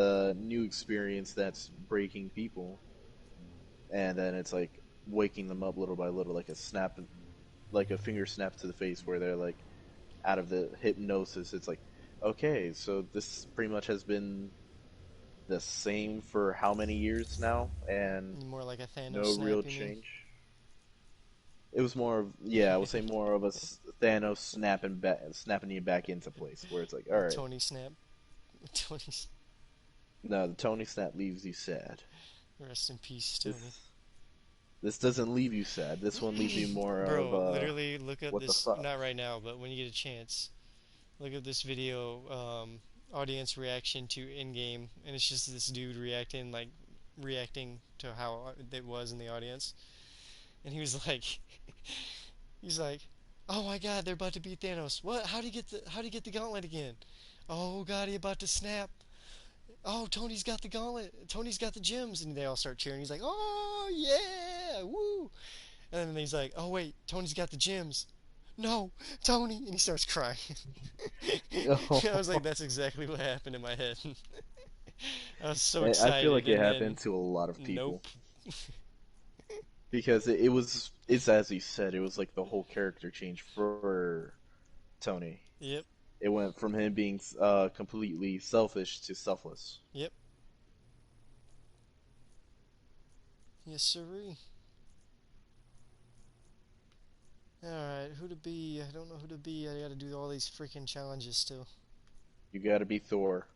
a new experience that's breaking people, and then it's like waking them up little by little, like a snap, like a finger snap to the face, where they're like out of the hypnosis. It's like, okay, so this pretty much has been the same for how many years now, and More like a Thanos no snap, real you mean? change. It was more of, yeah, I would say more of a Thanos snapping you back into place, where it's like, all right, Tony snap. Tony. no, the Tony snap leaves you sad. Rest in peace, Tony. This this doesn't leave you sad. This one leaves you more of Bro, literally look up what the this. fuck. Not right now, but when you get a chance, look up this video. Audience reaction to in-game, and it's just this dude reacting to how it was in the audience, and he was like, he's like, "Oh my God, they're about to beat Thanos. What? How do you get the gauntlet again? Oh God, he about to snap. Oh, Tony's got the gauntlet. Tony's got the gems." And they all start cheering. He's like, "Oh yeah, woo!" And then he's like, "Oh wait, Tony's got the gems. No, Tony!" And he starts crying. I was like, "That's exactly what happened in my head." I was so I feel excited, like it and then happened to a lot of people nope. because it's as you said, it was like the whole character change for Tony. Yep, It went from him being completely selfish to selfless. yep. Yes, sirree. Alright, who to be? I don't know who to be. I gotta do all these freaking challenges still. You gotta be Thor.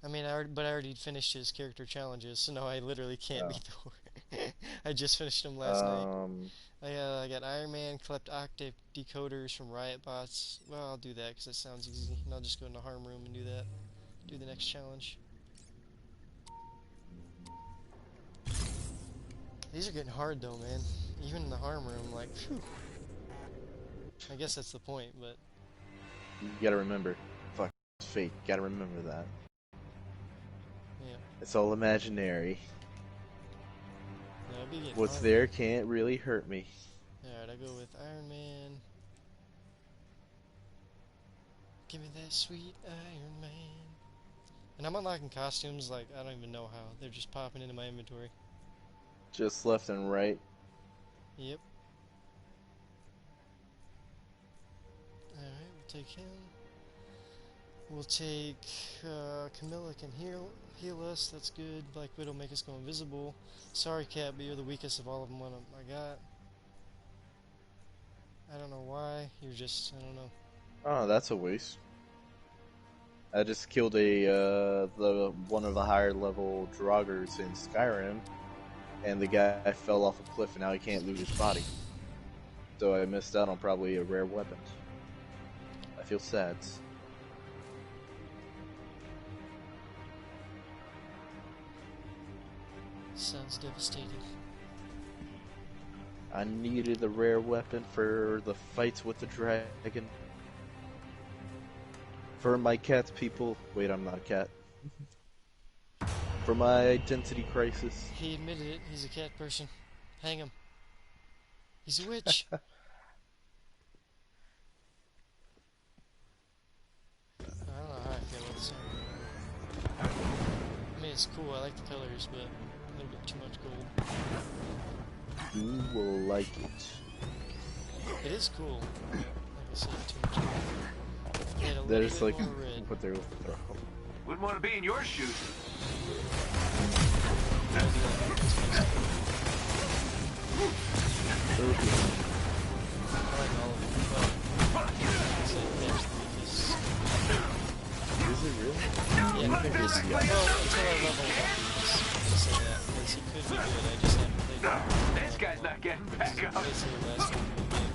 I mean, I already finished his character challenges, so now I literally can't be Oh. Thor. I just finished them last night. Um, I got Iron Man, collect octave decoders from Riot Bots. Well, I'll do that because that sounds easy. And I'll just go in the harm room and do that. Do the next challenge. These are getting hard though, man. Even in the harm room, like, phew. I guess that's the point, but you gotta remember, fuck, it's fate. You gotta remember that. yeah. It's all imaginary. That'll be getting What's hard, there man. can't really hurt me. Alright, I go with Iron Man. Give me that sweet Iron Man. And I'm unlocking costumes like I don't even know how. They're just popping into my inventory. Just left and right. Yep. Alright, we'll take him. We'll take Camilla can heal us. That's good. Black Widow make us go invisible. Sorry, Cat, but you're the weakest of all of them. What I got. I don't know why. You're just I don't know. Oh, that's a waste. I just killed the one of the higher level Draugrs in Skyrim, and the guy fell off a cliff, and now he can't loot his body. So I missed out on probably a rare weapon. I feel sad. Sounds devastating. I needed the rare weapon for the fights with the dragon. For my cat's people. Wait, I'm not a cat. For my identity crisis. He admitted it. He's a cat person. Hang him. He's a witch. I don't know how I feel about the song. I mean, it's cool. I like the colors, but a little bit too much gold. You will like it. It is cool. Like I said, too much gold. Get a That little is bit like more red. what they're throwing. Wouldn't want to be in your shoes. I like all of them, but I'd say Cat's the weakest. Is it really? Yeah, I think it's well, until I level up, I'll say that, because he could be good, I just haven't played him. This guy's not getting back up. Basically the last game of the game.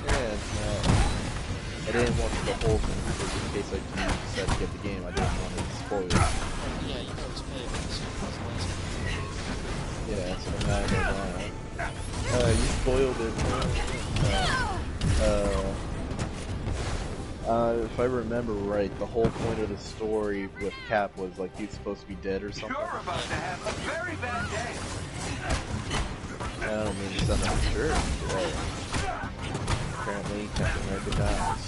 Yeah, no. I didn't watch the whole thing because in case I do decide to get the game, I didn't want to spoil it. Yeah, you can always pay, but this was the last game. Yeah, so now I know that. You spoiled it. If I remember right, the whole point of the story with Cap was like he's supposed to be dead or something. You're about to have a very bad day. I don't mean to sound like a jerk, but apparently Captain America dies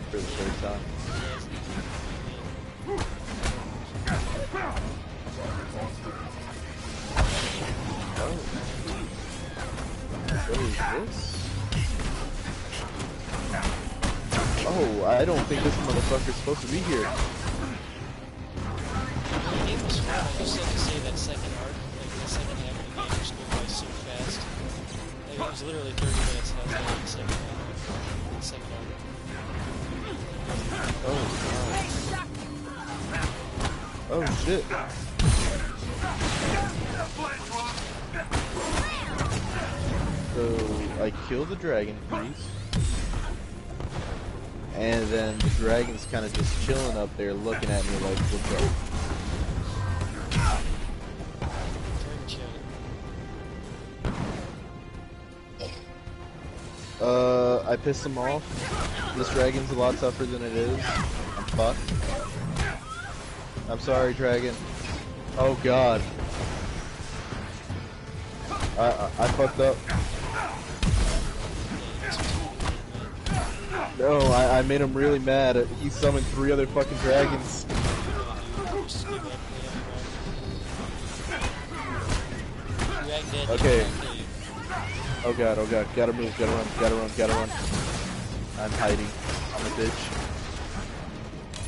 for the third time. this? Oh, I don't think this motherfucker's supposed to be here. The game was fun. I just have to say that second arc, like the second half of the game, just goes by so fast. Like, it was literally 30 minutes and I was done with the second half. The second arc. Oh, God. Oh, shit. So, I kill the dragon priest. And then the dragon's kind of just chilling up there looking at me like, what's up? I pissed him off. This dragon's a lot tougher than it is. I'm fucked. I'm sorry, dragon. Oh god. I fucked up. No, I made him really mad. He summoned 3 other fucking dragons. Okay. Oh god, oh god. Gotta move, gotta run, gotta run, gotta run. I'm hiding. I'm a bitch.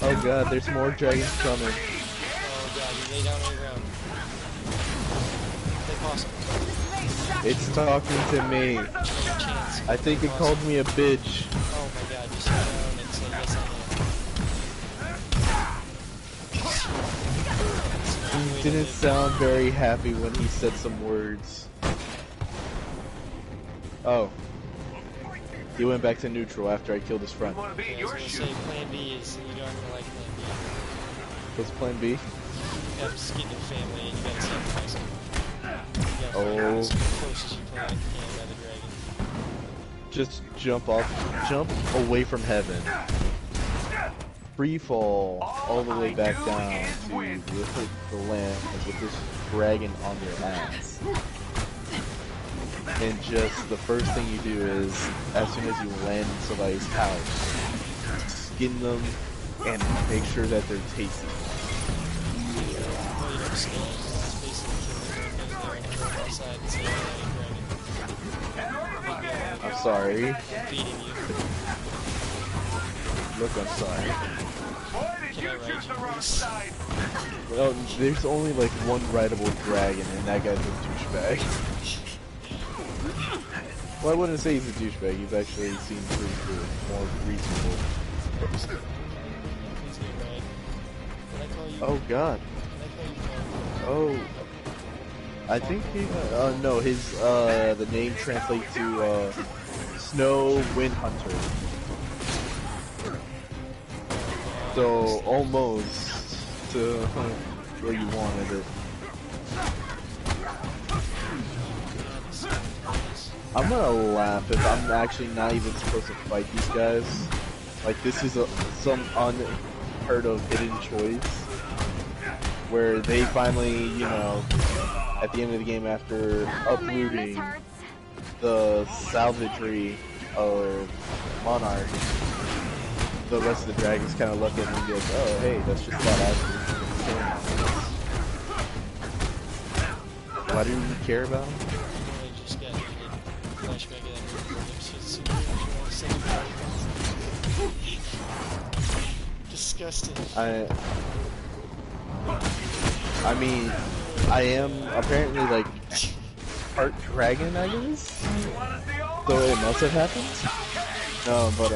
Oh god, there's more dragons coming. Oh god, you lay down on the ground. Play possum. It's talking to me. I think it called me a bitch. Oh my god, just sit down and say yes I am. He didn't sound very happy when he said some words. Oh. He went back to neutral after I killed his friend. Want to be in Yeah, I your was shoes. gonna say plan B is you don't like plan B. What's plan B? You have to get your family and you gotta sacrifice them. You gotta Oh. find as close as you can by the dragon. Just jump off, jump away from heaven. Free fall all the way back down to the land with this dragon on your ass. And just the first thing you do is, as soon as you land in somebody's house, skin them and make sure that they're tasty. Well, you don't skin it. It's basically killing them and they're outside and say, dragon. I'm sorry. I'm beating you. Look, I'm sorry. Why did Can you I ride choose you, the wrong please? side? Well, there's only like one rideable dragon, and that guy's a douchebag. Well, I wouldn't say he's a douchebag. He's actually seems pretty cool, more reasonable. Please get right. Can I call you? Oh God. Can I call you? Oh. I think he. No, his the name translates to Snow Wind Hunter. So almost to where you wanted it. I'm gonna laugh if I'm actually not even supposed to fight these guys. Like this is some unheard of hidden choice where they finally, you know, at the end of the game after uprooting the salvagery of Monarch, the rest of the dragons kind of look at me and be like, oh hey, that's just that actually. Why do you care about him? I just got a flashback of that movie. It's just super disgusting. I mean, I am apparently like part dragon, I guess. So it must have happened. No, but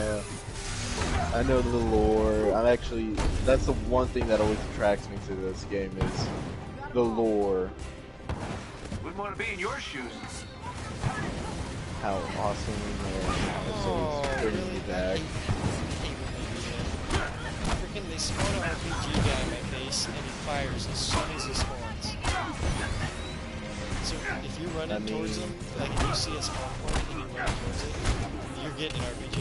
I know the lore. I'm actually, that's the one thing that always attracts me to this game is the lore. Wouldn't want to be in your shoes. How awesome Oh, and so really? me back. Freaking, they spawn an RPG guy in my face and he fires as soon as he spawns. So if you run towards him, like if you see a spawn point and you run towards it, you're getting an RPG.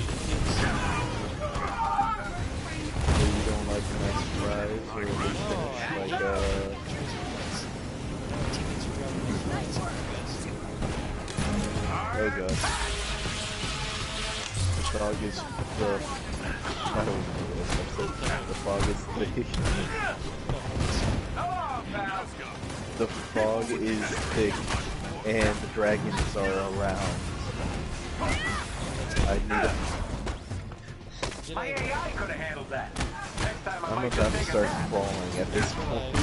So you don't like the next surprise or like oh god. The dog is the I don't know this. The fog is thick. The fog is thick and the dragons are around. I need a, Get My out of here. AI could have handled that. Next time I I'm might about just to take a start nap. crawling at this point.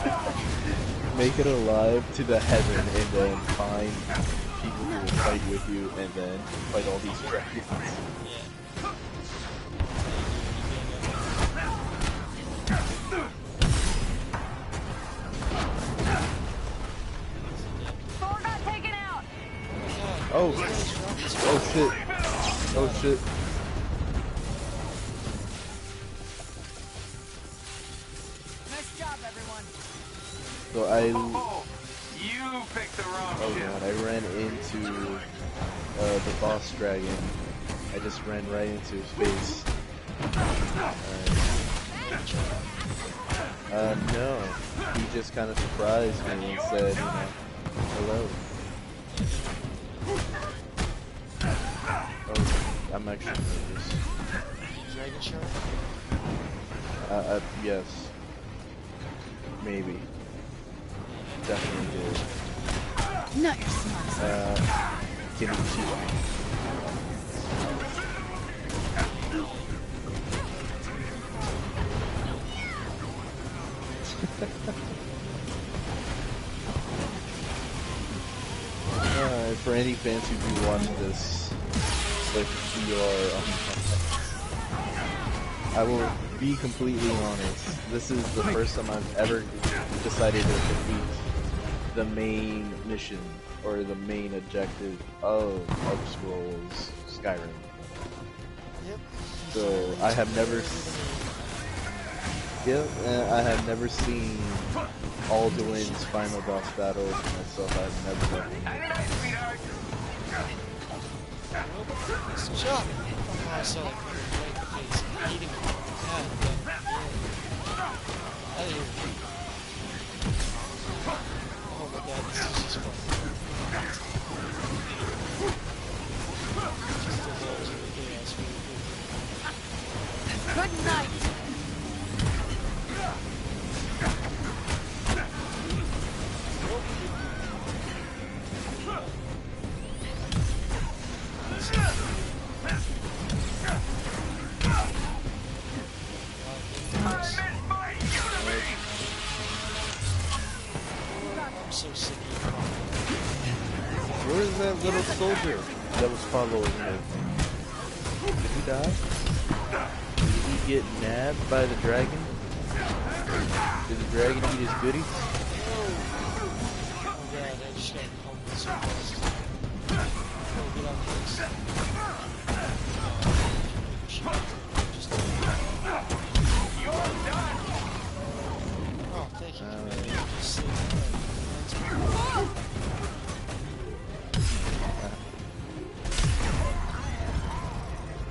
Alive. Make it alive to the heaven and then find people who will fight with you and then fight all these dragons. Yeah. Thor got taken out. Oh, oh shit. Oh shit. Nice job, everyone. So Oh, you picked the wrong oh ship. god, I ran into the boss dragon. I just ran right into his face. No. He just kind of surprised me and said, you know, hello. Oh, I'm actually nervous. Dragon Shark? Yes. Maybe. Definitely did. Not your smart. Give me two. For any fans who do watch this, like I will be completely honest. This is the first time I've ever decided to complete the main mission or the main objective of Scrolls Skyrim. Yep. So I have never. Yep, I have never seen Alduin's final boss battle myself. I've never done it. Night night, sweetheart. Nice job. Oh, I saw that right in the face. Eating it. God, yeah. Out of here. Oh my god, this is just fun. Just divulge everything else really quick. Good night. I'm so sick of you. Where's that little soldier that was following me? Did he die? Did he get nabbed by the dragon? Did the dragon eat his goodies? Oh god, I just got pumped so fast. Oh, get off this. Just You're done. oh, thank you, Commander. Just saved my life.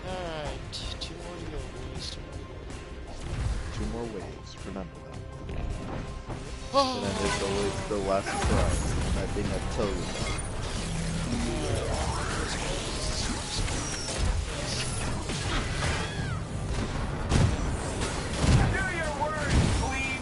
Alright, two more to go, boys. Two more waves, remember that. And Oh, then there's always the last surprise. That thing I told you about. Do your work, please.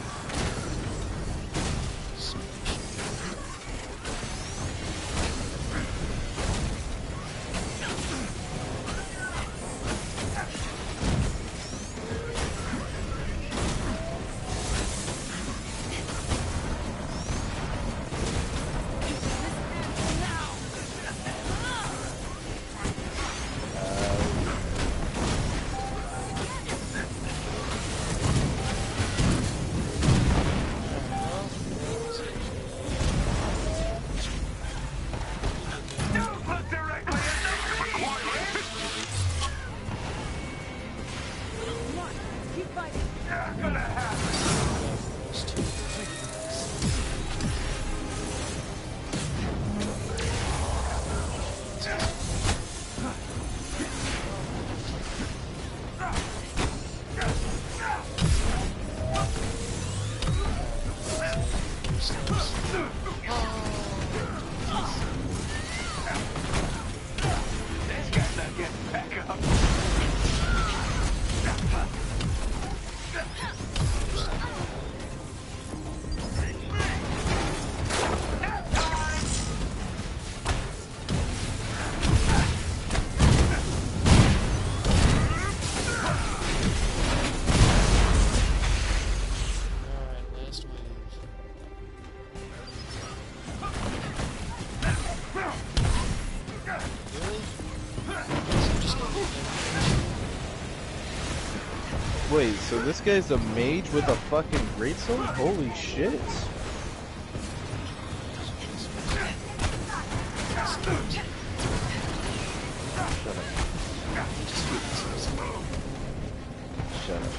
so this guy's a mage with a fucking greatsword? Holy shit. Shut up.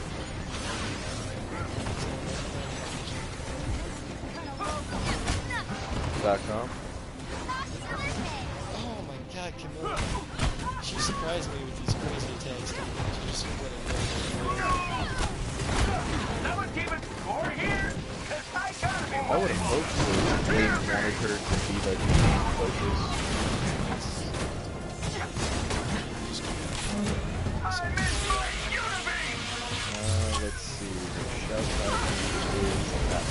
.com. Oh my god, Camilla. She surprised me with these crazy attacks. She just went Someone keeping score here? 'Cause I gotta be I would have hoped so. They wanted her to be like the main focus. I'm in my unibeam! Let's see. The shout out is that.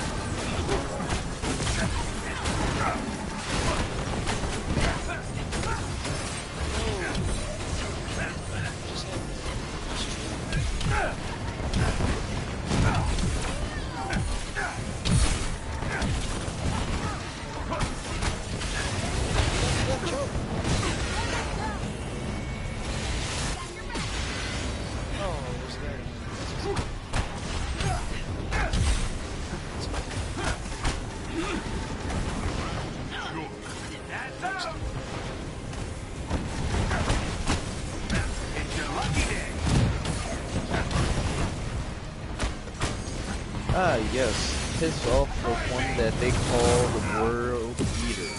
That's up! It's your lucky day! Ah, yes. Piss off the one that they call the world beater.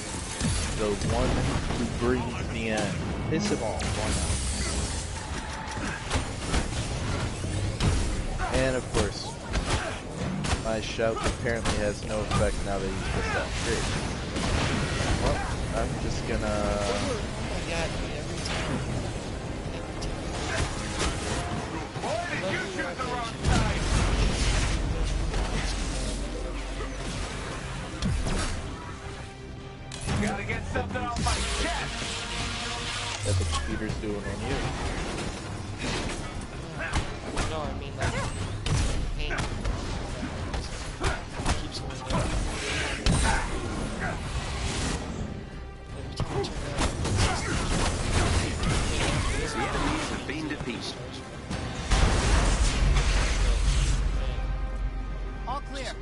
The one who brings the end. Piss him off, why not? And of course, my shout apparently has no effect now that he's pissed off. Great. Well, I'm just gonna... Oh my god, every time. Boy, did you choose the wrong side! Gotta get something off my chest! that the computer's doing on you. No, I mean like pain. It keeps going down. Every time I turn The enemies have been defeated. All clear.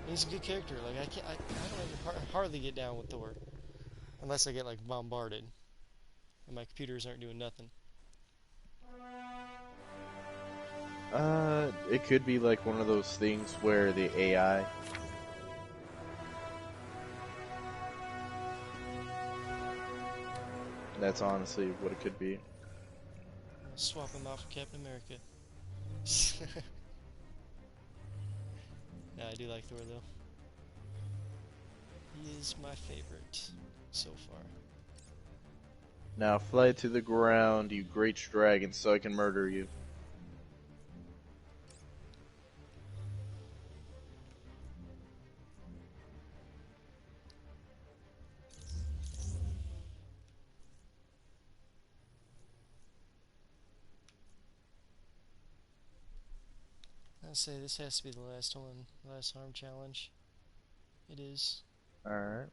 He's a good character. Like I don't even hardly get down with Thor, unless I get like bombarded, and my computers aren't doing nothing. It could be like one of those things where the AI... That's honestly what it could be. I'll swap him out for Captain America. Yeah, I do like Thor though. He is my favorite so far. Now fly to the ground, you great dragon, so I can murder you. I'll say this has to be the last one, last harm challenge. It is. Alright.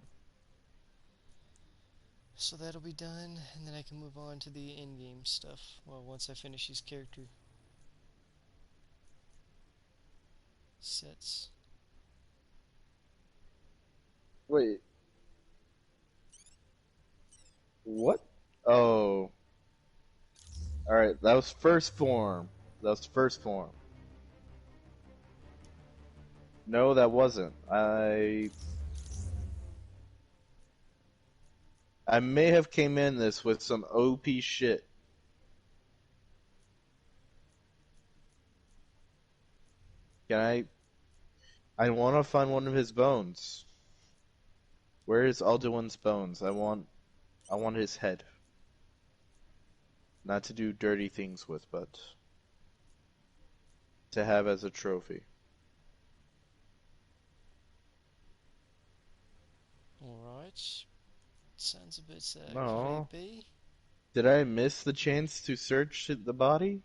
So that'll be done, and then I can move on to the in-game stuff. Well, once I finish these character sets. Wait. What? Oh. Alright, that was first form. That was first form. No, that wasn't. I may have came in this with some OP shit. Can I want to find one of his bones. Where is Alduin's bones? I want his head. Not to do dirty things with, but to have as a trophy. Alright. Sounds a bit No. creepy. Did I miss the chance to search the body?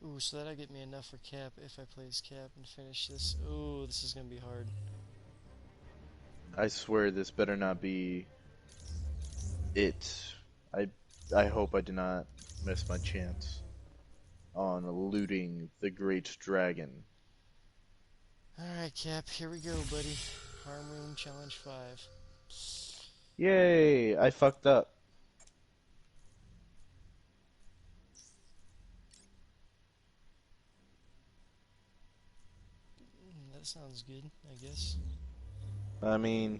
Ooh, so that'll get me enough for Cap if I play as Cap and finish this. Ooh, this is gonna be hard. I swear this better not be it. I hope I did not miss my chance. on looting the Great Dragon. Alright, Cap, here we go, buddy. Harm Room Challenge 5. Yay! I fucked up. That sounds good, I guess. I mean,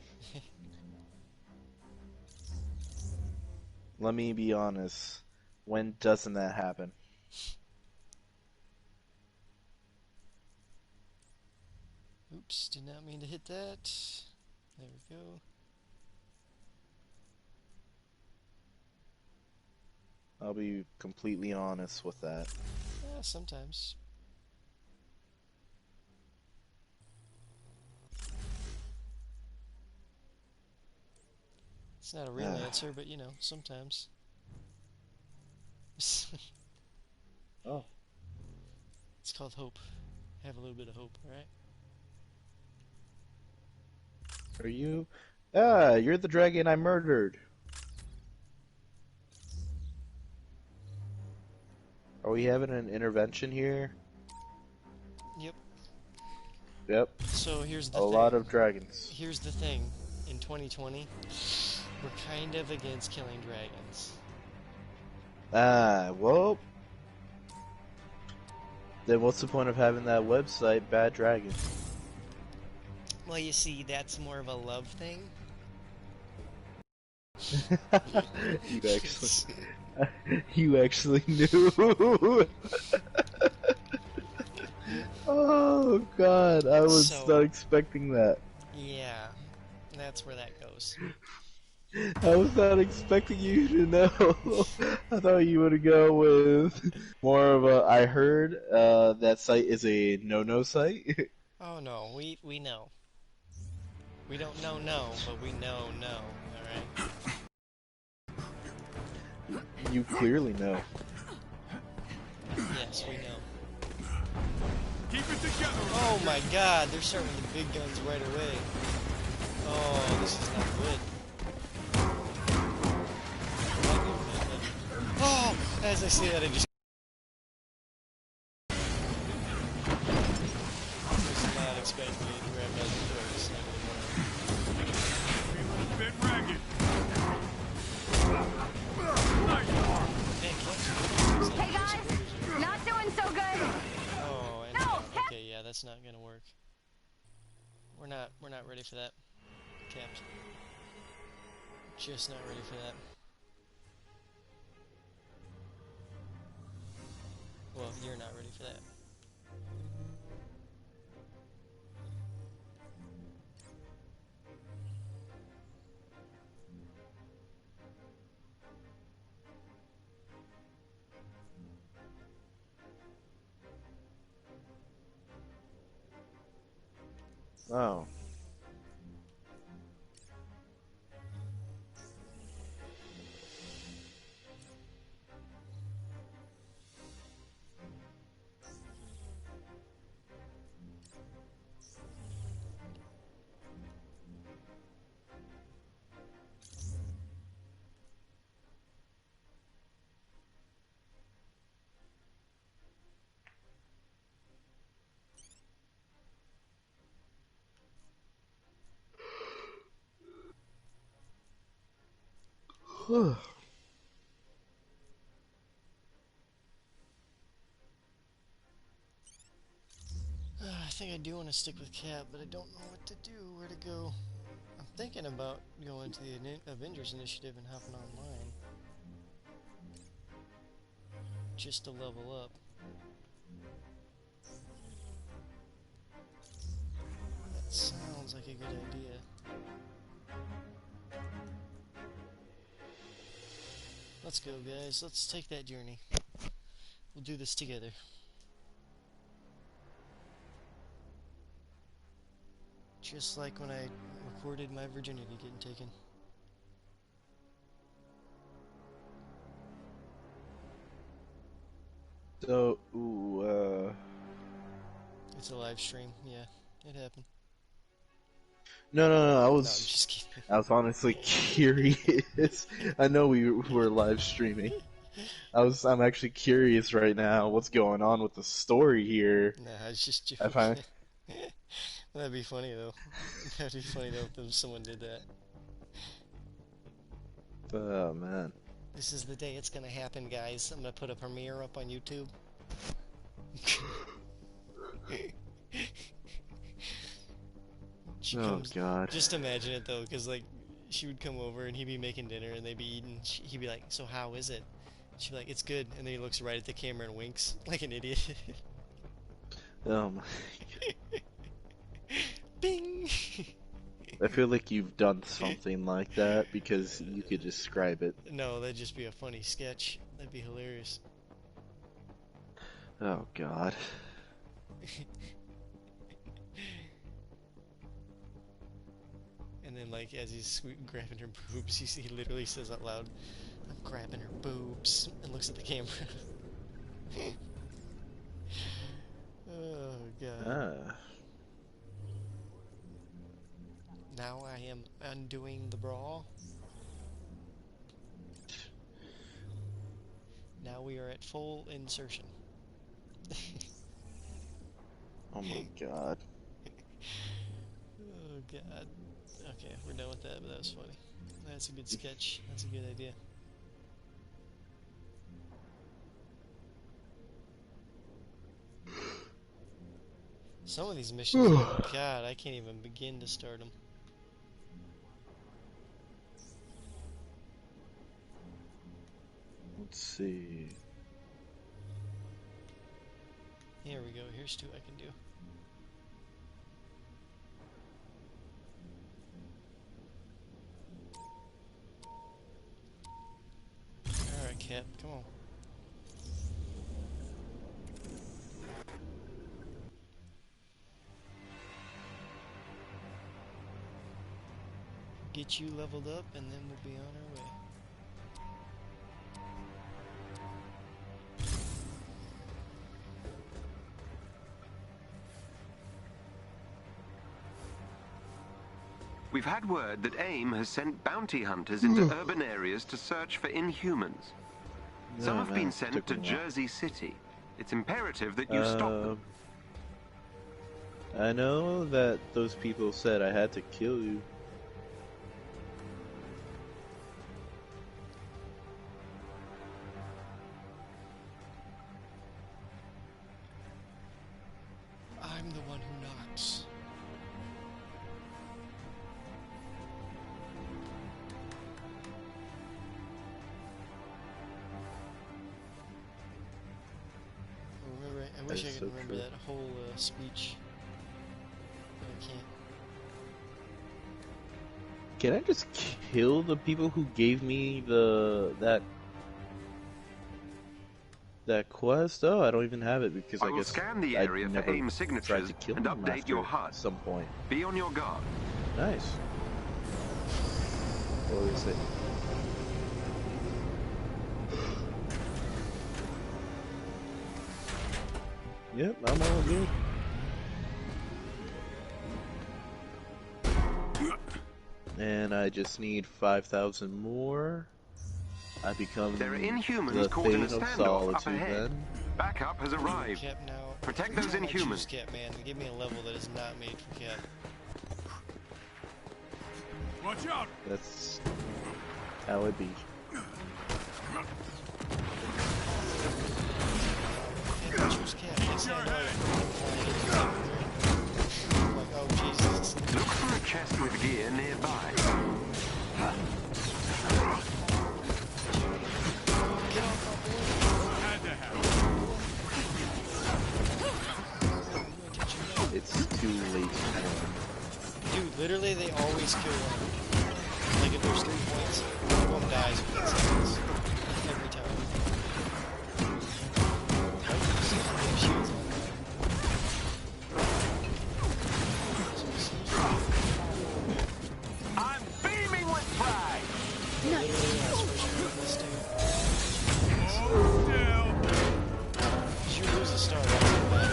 let me be honest. When doesn't that happen? Oops, did not mean to hit that. There we go. I'll be completely honest with that. Yeah, sometimes. It's not a real answer, but you know, sometimes. Oh. It's called hope. Have a little bit of hope, alright? Are you? Ah, you're the dragon I murdered. Are we having an intervention here? Yep. Yep. So here's the A thing. lot of dragons. Here's the thing. In 2020, we're kind of against killing dragons. Ah, well. Then what's the point of having that website, Bad Dragon? Well, you see, that's more of a love thing. You actually knew. Oh God, I was not expecting that. Yeah, that's where that goes. I was not expecting you to know. I thought you would go with more of a. I heard that site is a no site. Oh no, we know. We don't know no, but we know no. All right. You clearly know. Yes, we know. Keep it together. Oh my God, they're starting with the big guns right away. Oh, this is not good. Oh, as I say that, I just was not expecting it to grab that first. Bit ragged. Hey guys, not doing so good. Oh, and No, okay, yeah, that's not gonna work. We're not ready for that, Capt. Just not ready for that. Well, you're not ready for that. Oh. I think I do want to stick with Cap, but I don't know what to do, where to go. I'm thinking about going to the Avengers initiative and hopping online. Just to level up. That sounds like a good idea. Let's go, guys. Let's take that journey. We'll do this together. Just like when I reported my virginity getting taken. So, It's a live stream, yeah. It happened. No, I No, I'm was just kidding. honestly curious. I know we were live streaming. I'm actually curious right now. What's going on with the story here? Nah, it's just I joking. find. That'd be funny though. That'd be funny though if someone did that. Oh man. This is the day it's gonna happen, guys. I'm gonna put a premiere up on YouTube. She Oh comes. god. Just imagine it though, because like she would come over and he'd be making dinner and they'd be eating. He'd be like, "So how is it?" She'd be like, "It's good," and then he looks right at the camera and winks like an idiot. Oh my. Bing. I feel like you've done something like that because you could describe it. No, that'd just be a funny sketch. That'd be hilarious. Oh god. And then, like, as he's grabbing her boobs, he literally says out loud, "I'm grabbing her boobs," and looks at the camera. Oh, God. Ah. Now I am undoing the bra. Now we are at full insertion. Oh my god. Oh, God. Okay, we're done with that, but that was funny. That's a good sketch. That's a good idea. Some of these missions, God, I can't even begin to start them. Let's see. Here we go. Here's two I can do. Alright, Cap, come on. Get you leveled up, and then we'll be on our way. We've had word that AIM has sent bounty hunters into urban areas to search for Inhumans. Some have been sent to Jersey City. It's imperative that you stop them. I know that those people said I had to kill you. I'm the one who knocks. I wish I could remember that whole speech. But I can't. Can I just kill the people who gave me that quest? Oh, I don't even have it because I will guess scan the I area for never AIM tried signatures to kill and them update after your HUD. at some point. Be on your guard. Nice. What was it? Yep, I'm all good. And I just need 5,000 more. I become There are Inhumans the caught in Thane a of standoff up Solitude ahead. then. Backup has arrived. Cap now. Protect Every those time I Inhumans. choose Cap, man, give me a level that is not made for Cap. Watch out! That's how it be. Hey, I choose Cap. Next thing I know, I'm like, oh Jesus. Look for a chest with gear nearby. Get off my board. Had to have It's too late now. Dude, literally they always kill one. Like if there's 3 points, one of them dies within seconds. Every time. They have shields on. I'm beaming with pride! Literally last person on this dude. Hold still! You lose a star right away.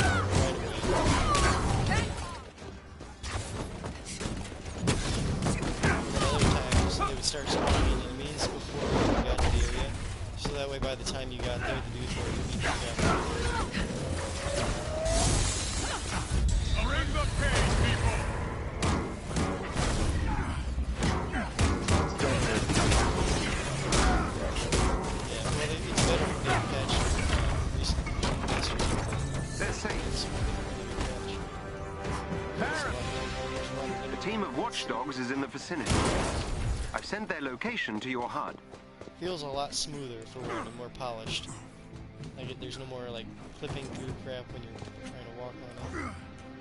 Other times, they would start spawning enemies before we got to the area, so that way by the time A team of watchdogs is in the vicinity. I've sent their location to your HUD. Feels a lot smoother for one and more polished. Like there's no more like clipping through crap when you're trying to walk on it.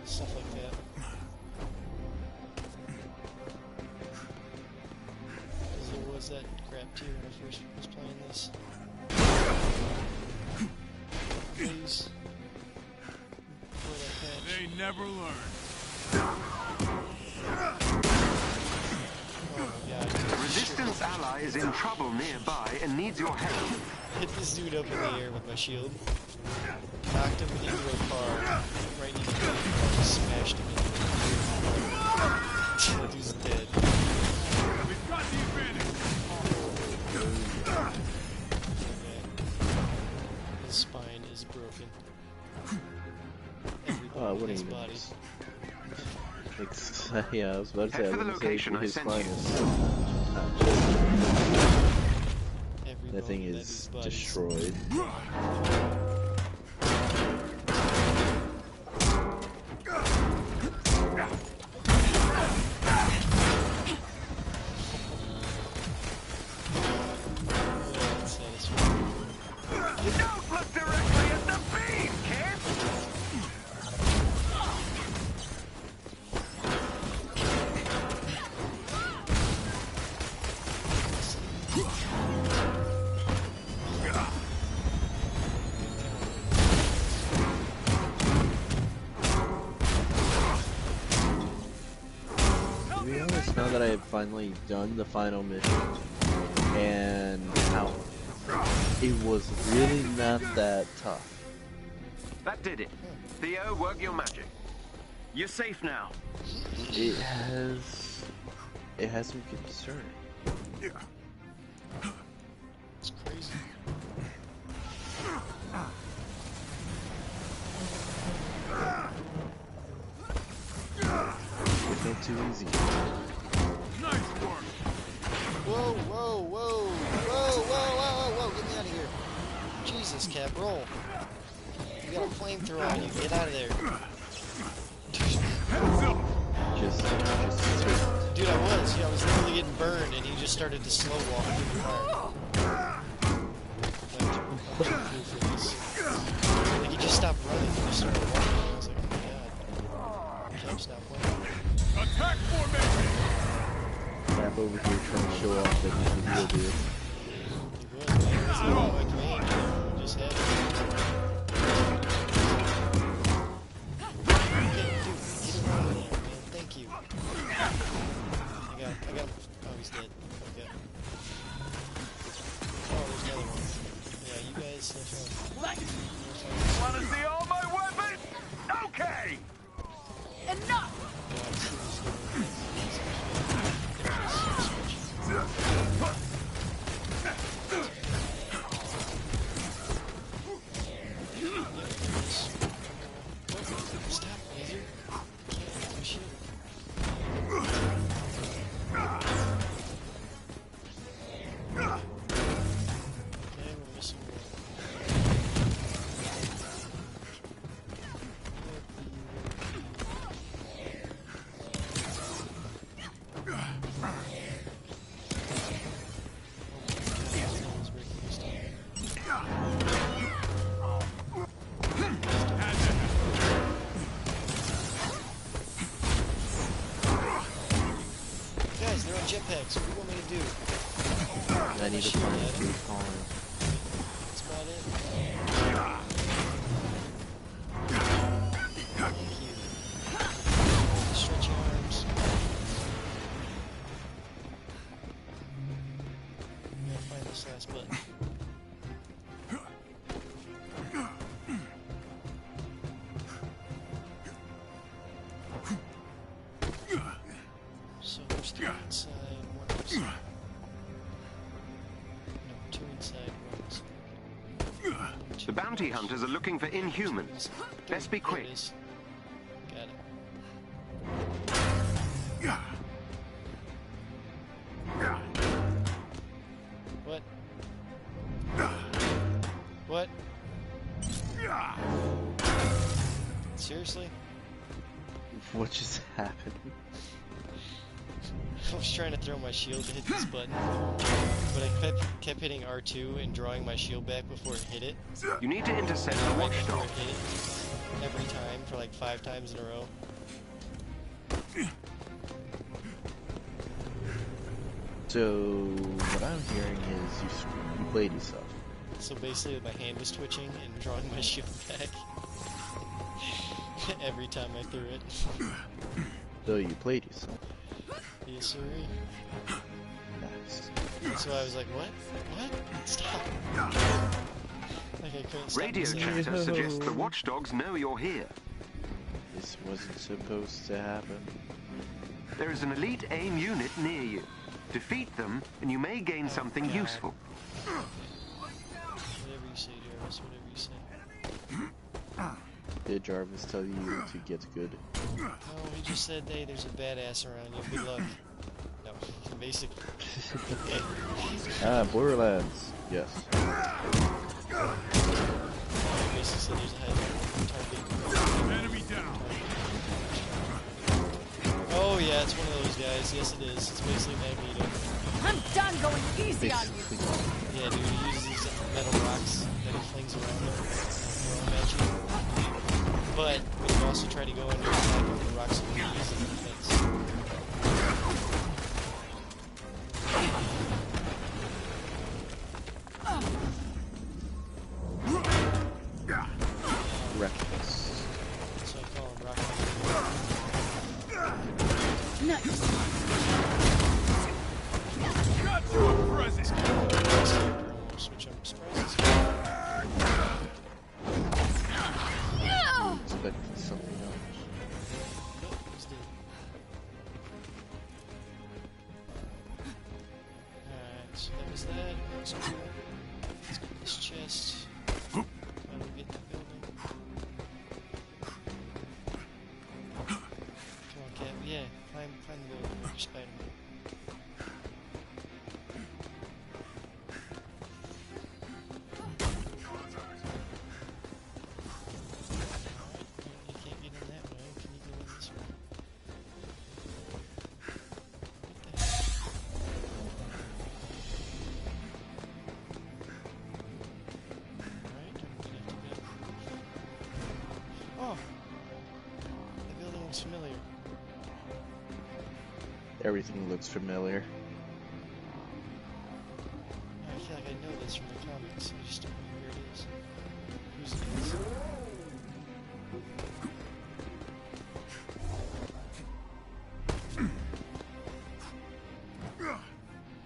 Stuff like that. There was that crap too when I first was playing this. Please. They never learn. Oh, yeah, Resistance ally is in trouble nearby and needs your help. hit this dude up in the air with my shield. Knocked him into a car. Right into the car. Smashed him into the dude's dead. We've got the advantage. His spine is broken. Oh, I wouldn't His even. body. Yeah, I was about to say. Head for the I wouldn't say location I his sent spine you. is Every that thing bone in is his body destroyed. Don't look directly at the beam, kid! To be honest, now that I have finally done the final mission, and how it was really not that tough. That did it. Theo, work your magic. You're safe now. It has me concerned. It's crazy. It felt too easy. Nice work. Whoa, whoa, whoa, whoa, whoa, whoa, whoa, get me out of here. Jesus, Cap, roll. You got a flamethrower on you, get out of there. Heads up. Just Dude, I was literally getting burned and he just started to slow walk through the fire. Like, I'm too cool for this. Like, he just stopped running and just started walking. I was like, oh my god. Cap, stop playing. Attack formation. Tap over here trying to show off that he's the real deal. He was, man. It's not like me. He just had it. Okay, dude, get around there, man. Thank you. I got him. Oh, he's dead. Okay. Oh, there's another one. Yeah, you guys have fun. Want to see all my weapons? Okay. Enough! Stop, laser. Can't do shit. Okay, we're missing Guys, they're on jetpacks. What do you want me to do? I need to find a food colony. That's about it. Thank you. Stretch your arms. I'm gonna find this last button. So there's 3 inside, 1 outside. No, 2 inside, 1 outside. The bounty hunters are looking for Inhumans. Best be There quick. it is. Got it. What? What? Seriously? What just happened? I was trying to throw my shield to hit this button, but I kept hitting R2 and drawing my shield back before it hit it. You need to intercept the Right before watchdog. it hit it. Every time for like 5 times in a row. So what I'm hearing is you played yourself. So basically my hand was twitching and drawing my shield back. Every time I threw it. So you played yourself. Yes, sir. Nice. So I was like, what? What? Stop. Like I couldn't stop Radio myself. chatter suggests the watchdogs know you're here. This wasn't supposed to happen. There is an elite AIM unit near you. Defeat them, and you may gain something God. useful. Whatever you say, Jarvis, whatever you say. Did Jarvis tell you to get good? No, he just said, hey, there's a badass around you. Good luck. No, basically. Borderlands. Yes. Basically said there's a high target. Enemy down. Oh yeah, it's one of those guys. Yes, it is. It's basically Magneto. I'm done going easy on you. Basically. Yeah, dude, he uses these metal rocks that he flings around him, throw them at you. But we can also try to go under attack with the rocks that we use in defense. Reckless. So I call him rock. Nice. Got you a present. Which I'm surprised is Expecting something else. nope, he's dead. Alright, so that was that. Let's go this chest. Finally get in the building. Come on, Cap. Yeah, climb the building. You're Spider-Man. You can't get in that way. Can you go in this way? What the heck? Alright, I'm gonna have to go. Oh! The building looks familiar. Everything looks familiar. I feel like I know this from the comics. I just don't know where it is. Who's it is?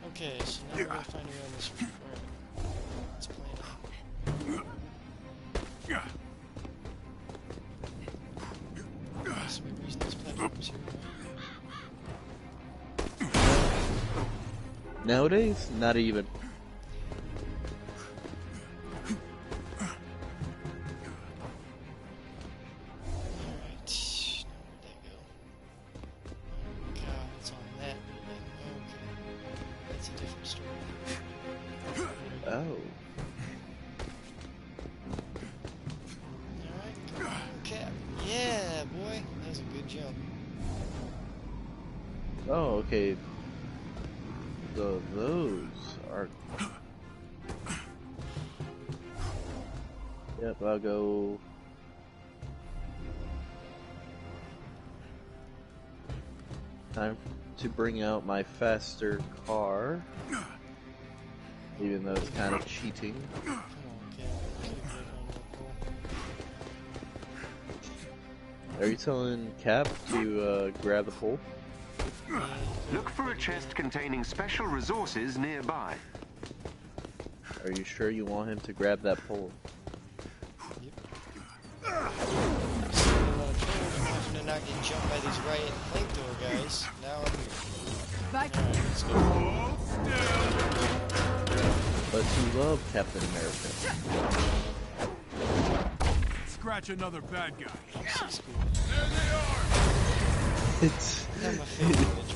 Okay, so now we're gonna find around this room. Alright. Let's plan it. So we're using these platforms here, right? Nowadays, not even. Alright. Now where'd that go? Oh god, it's on that building. Okay. That's a different story. Oh. Alright, come on, Cap. Yeah, boy. That was a good jump. Oh, okay. So those are. Yep, I'll go. Time to bring out my faster car. Even though it's kind of cheating. Come on, Cap. Get a grip on that pole. Are you telling Cap to grab the pole? Look for a chest containing special resources nearby. Are you sure you want him to grab that pole? Yep. So a lot of trouble having to not get jumped by these riot flamethrower guys. Now I'm here. Bye. Alright, let's go. Hold still. But you love Captain America. Scratch another bad guy. This is cool. There they are. It's. Not my favorite Avenger.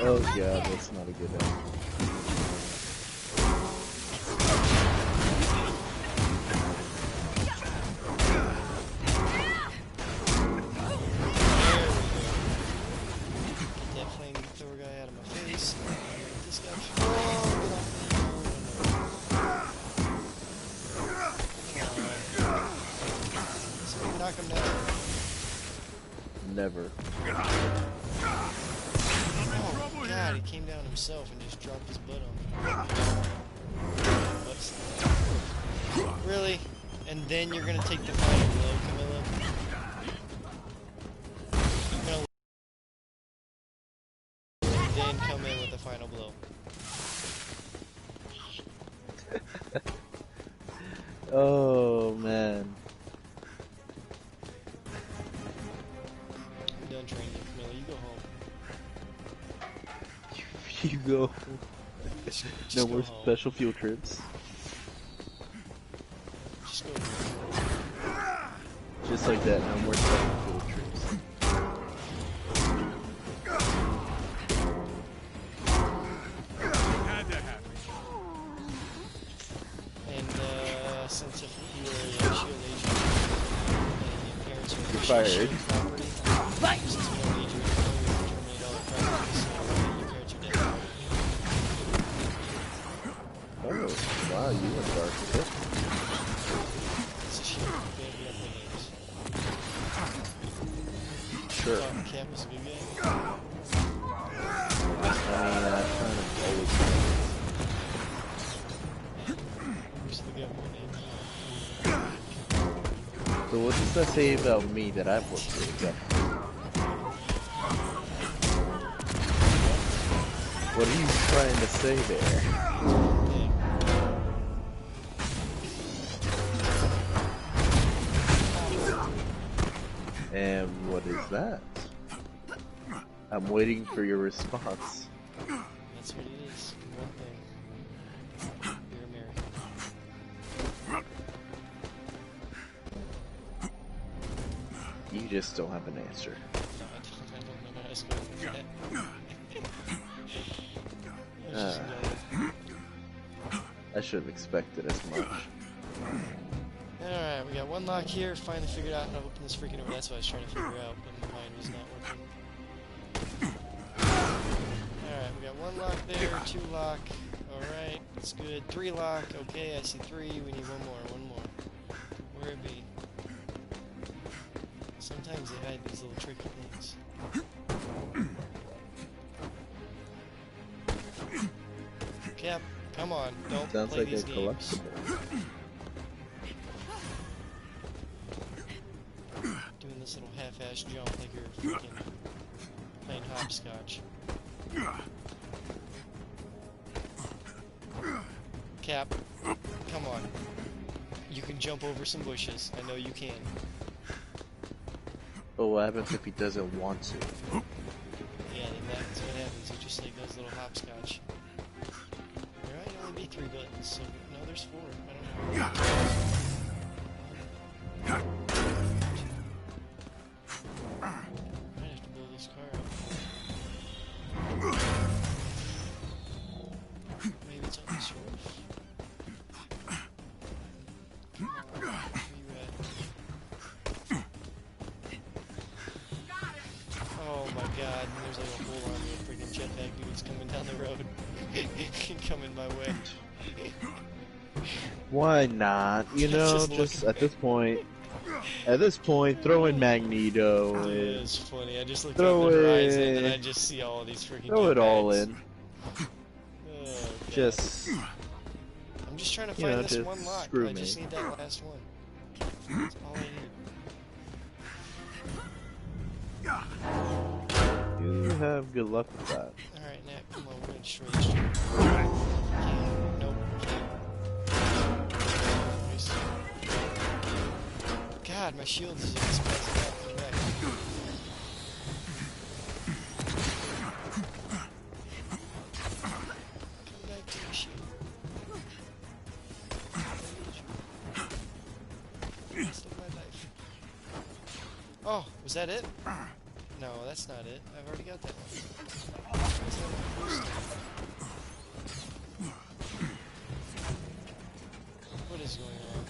Oh god, that's not a good one. knock him down. Never. Oh god, he came down himself and just dropped his butt on me. Really? And then you're gonna take the final blow, Camilla? You're gonna then come in with the final blow. Oh man. I'm done training you, Camilla. You go home. You go. Just No go more home. special field trips. Just go home. Just like that, no more special field trips. Had to happen. And since if you were a shield agent and your parents were You're fired. shield property, since we don't need you anymore, we terminate all the properties, so your parents are dead. Oh, wow, you went dark with it. It's a shield. They have the names. Sure. Thought Cap was a good guy. I kind of always. Who's the government name? So what does that say about me that I've worked for the government? What are you trying to say there? And what is that? I'm waiting for your response. That's what it is. One thing. You're American. You just don't have an answer. No, I don't know how to spell that. I was just yelling. I should have expected as much. Alright, we got one lock here. Finally figured out how to open this freaking door. That's what I was trying to figure out, but my mind was not working. Alright, we got one lock there, two lock. Alright, that's good. Three lock. Okay, I see three. We need one more, one more. Where it be? Sometimes they hide these little tricky things. Cap, come on. Don't Sounds play like a these games. collectible. Doing this little half-ass jump like you're freaking playing hopscotch. Cap, come on. You can jump over some bushes. I know you can. But what happens if he doesn't want to? Yeah, then that's what happens. He just like does a little hopscotch. There might only be 3 buttons, so no, there's 4. I don't know. Might have to blow this car up. Maybe it's on this roof. Come on, where you at? Oh my god, there's like a whole army of freaking jetpack dudes coming down the road. Coming my way. Why not? You know, just at this point, throw in Magneto. It And is funny. I just looked Throw up the horizon and it- I just see all these freaking throw it all jetpacks. in. Oh, God. Just, I'm just trying to you find know, this just one lock. screw I just me. need that last one. That's all I need. you have good luck with that. Alright, Nat, come on, we're gonna destroy this shit. Can't. Nope. Can't. Nice. God, my shield is just spazzing out from the back. Come back to your shield. Let's live my life. Oh, was that it? No, that's not it. I've already got that one. That's not my first time. What is going on?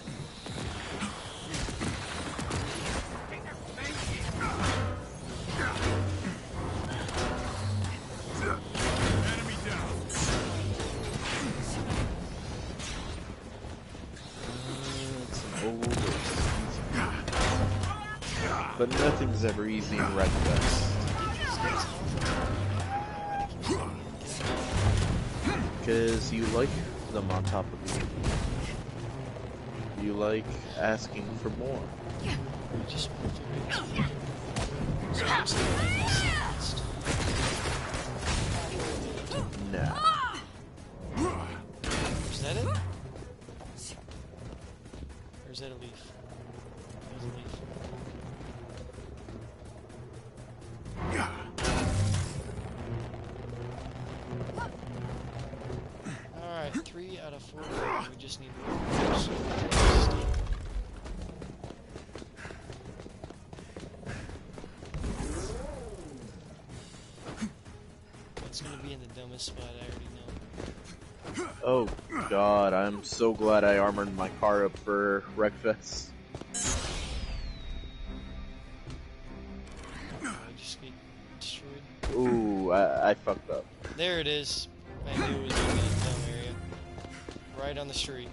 Enemy down. It's an old. but nothing's ever easy in Wreckfest. Because you like them on top of you. You like asking for more. Just want to figure it out. So I'm still like this. Nah. Is that it? Or is that a leaf? There's a leaf. Alright, 3 out of 4. We just need one more. It's gonna be in the dumbest spot, I already know. Oh god, I'm so glad I armored my car up for Wreckfest. I just get destroyed. Ooh, I fucked up. There it is. I knew it was gonna be in the dumb area. Right on the street.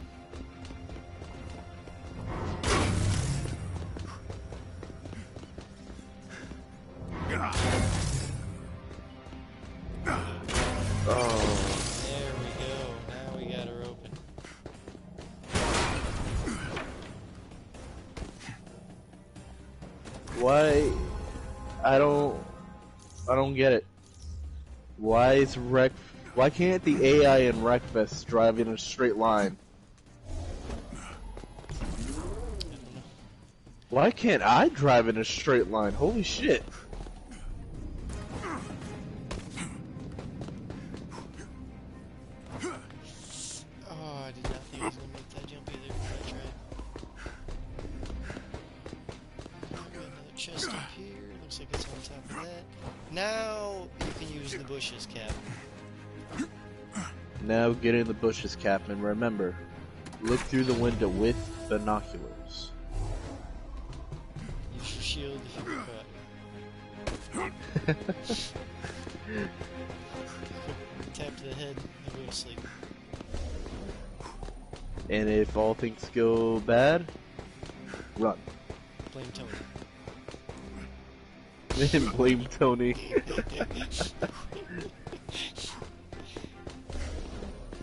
Oh. There we go. Now we got her open. Why? I don't get it. Why can't the AI in Wreckfest drive in a straight line? Why can't I drive in a straight line? Holy shit. Oh, I did not think I was gonna make that jump either, but I tried. Got another chest up here. Looks like it's on top of that. Now you can use the bushes, Cap. Now get in the bushes, Captain. Remember, look through the window with binoculars. Use your shield if you get caught. Tap to the head and go to sleep. And if all things go bad, run. Blame Tony. And blame Tony.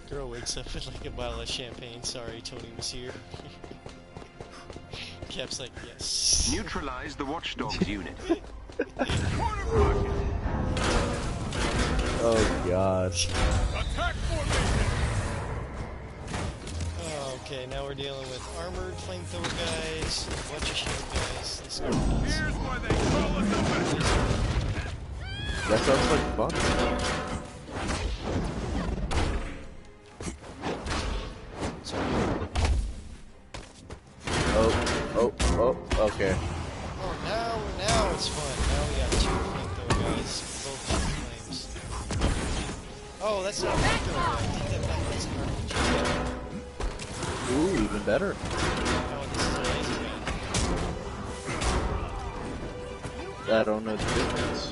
Girl wakes up with like a bottle of champagne. Sorry, Tony was here. Cap's like, yes. Neutralize the watchdogs unit. Oh god. Attack formation! Oh, okay, now we're dealing with armored flamethrower guys, a bunch of shield guys. Let's go. Here's why they call us Avengers! That sounds like fun. Oh, okay. Oh, now it's fun. Now we got 2 flamethrower guys, both shoot flames. Oh, that's not a flamethrower guy. Take that back. That's an RPG. Ooh, even better. Oh, this is a laser guy. I don't know the difference.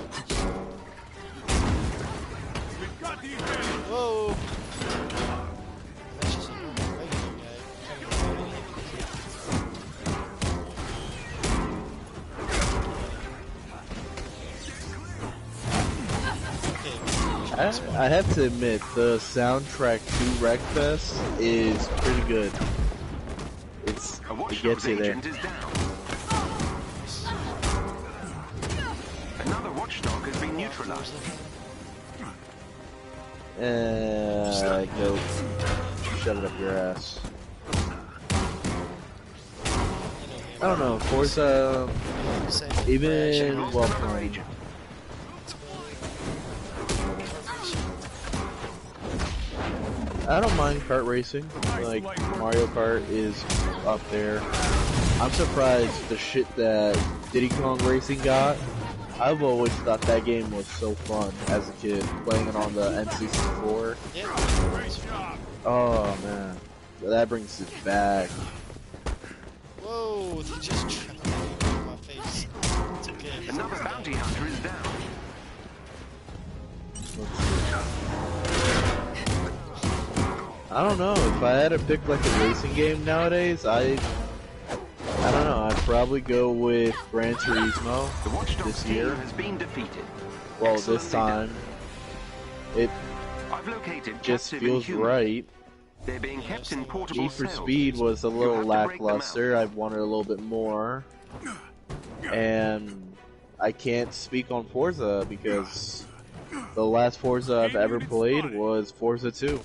We've got the advantage! Whoa! That's just a normal regular guy. I have to admit, the soundtrack to Wreckfest is pretty good. A It watchdog's gets you there. agent is down. Another watchdog has been neutralized. Go. Shut it up your ass. I don't know, Forza, even well played. I don't mind kart racing. Like, Mario Kart is up there. I'm surprised the shit that Diddy Kong Racing got. I've always thought that game was so fun as a kid, playing it on the N64. Great job! Oh man, that brings it back. Whoa, they just tried to in my face. It's okay. Another bounty hunter is down. I don't know, if I had to pick like a racing game nowadays, I don't know, I'd probably go with Gran Turismo The Watchdog this team year. has been defeated. Well, this Excellently done. time it I've located just captive feels Inhumans. right. They're being Yeah, kept in same. portable Need for cells. Speed was a You'll little have to break them out. lackluster. I wanted a little bit more. And I can't speak on Forza because the last Forza I've ever played was Forza 2.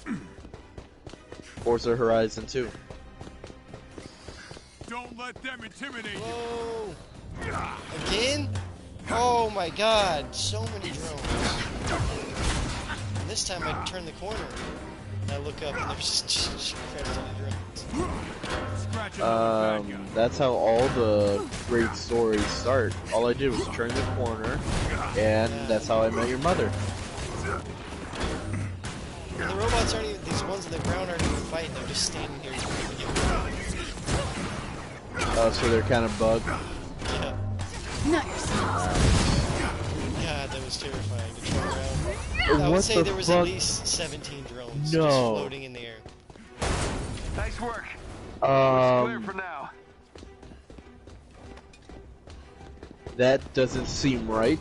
Forza Horizon 2. Don't let them intimidate you. Whoa! Again? Oh my god, so many drones. And this time I turn the corner and I look up and there's just crap ton of drones. Scratch another bad guy. That's how all the great stories start. All I did was turn the corner, and that's how I met your mother. And the robots aren't even, these ones on the ground aren't even fighting, they're just standing here. So they're kind of bugged. Yeah. Nice. God, that was terrifying to try around. I would What say the there was fuck? at least 17 drones just No. floating in the air. Nice work. Clear for Um, now. that doesn't seem right.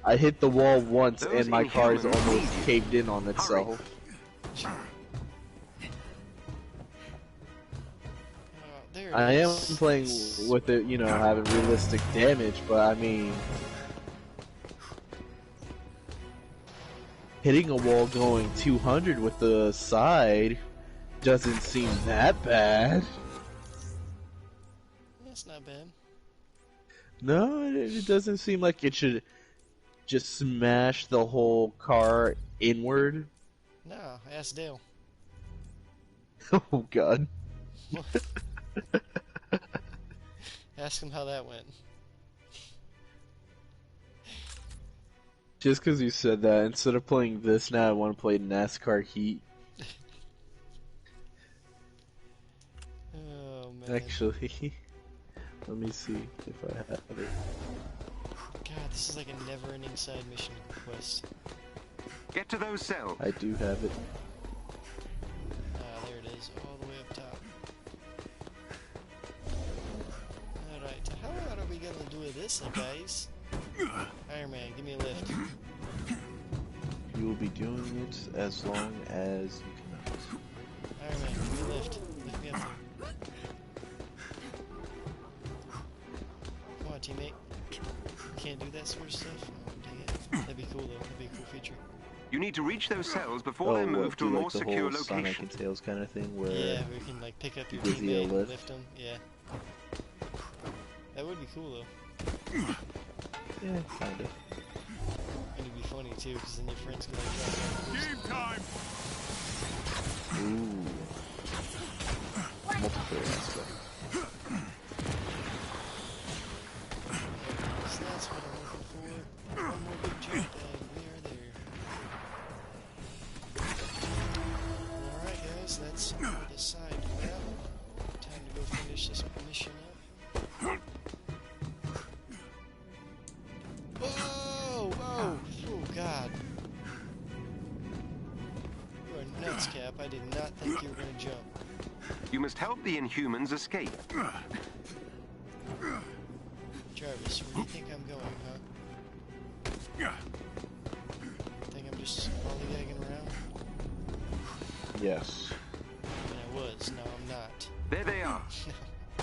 I hit the wall once, Those and my car is Inhumans almost need you. caved in on itself. There it I am is. playing with it, you know, having realistic damage, but I mean, hitting a wall going 200 with the side doesn't seem that bad. That's not bad. No, it doesn't seem like it should just smash the whole car inward. No, ask Dale. Oh god. Ask him how that went. Just because you said that, instead of playing this now, I want to play NASCAR Heat. Oh man. Actually, let me see if I have it. God, this is like a never-ending side mission quest. Get to those cells. I do have it. Ah, there it is, all the way up top. Alright, how are we gonna do this, guys? Iron Man, give me a lift. You will be doing it as long as you can. Iron Man, give me a lift. Lift me up there. Come on, teammate. Can't do that sort of stuff? Oh, dang it. That'd be cool, though. That'd be a cool feature. You need to reach those cells before they're moved to a do more like the secure whole Sonic location. and Tails kind of thing where Yeah, we can, like, pick up your gives you a teammate and lift. lift him. Yeah. That would be cool, though. yeah, kind of. And it'd be funny, too, because then your friends can, like, Game time. Ooh, multiplayer aspect. So that's what I'm looking for. One more big jump and we are there. Alright guys, that's the side map. Time to go finish this mission up. Whoa! Whoa! Oh god. You are nuts, Cap. I did not think you were gonna jump. You must help the Inhumans escape. Jarvis, where do you think I'm going, huh? Think I'm just lollygagging around? Yes. And I was, now I'm not. There they are.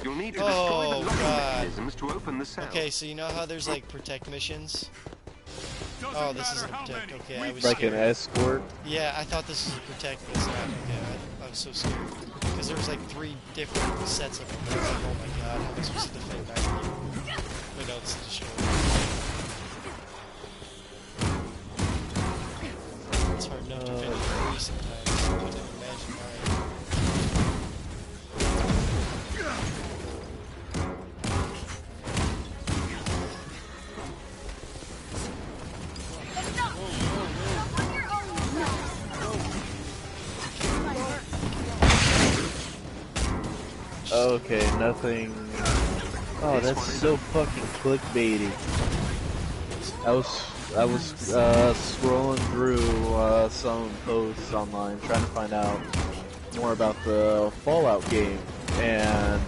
You'll need to destroy Oh, the locking God. mechanisms to open the cell. Okay, so you know how there's like protect missions? Doesn't Oh, this matter isn't a how protect. many. Okay, I was Like an scared. escort. Yeah, I thought this was a protect, but it's not. Okay, I was so scared. Because there was like 3 different sets of them. I was like, oh my god, how am I supposed to defend 9 of you? Wait, no, this is destroyed. It's hard enough defending 3 sometimes. I couldn't even imagine mine. Okay, nothing. Oh, that's so fucking clickbaity. I was scrolling through some posts online trying to find out more about the Fallout game, and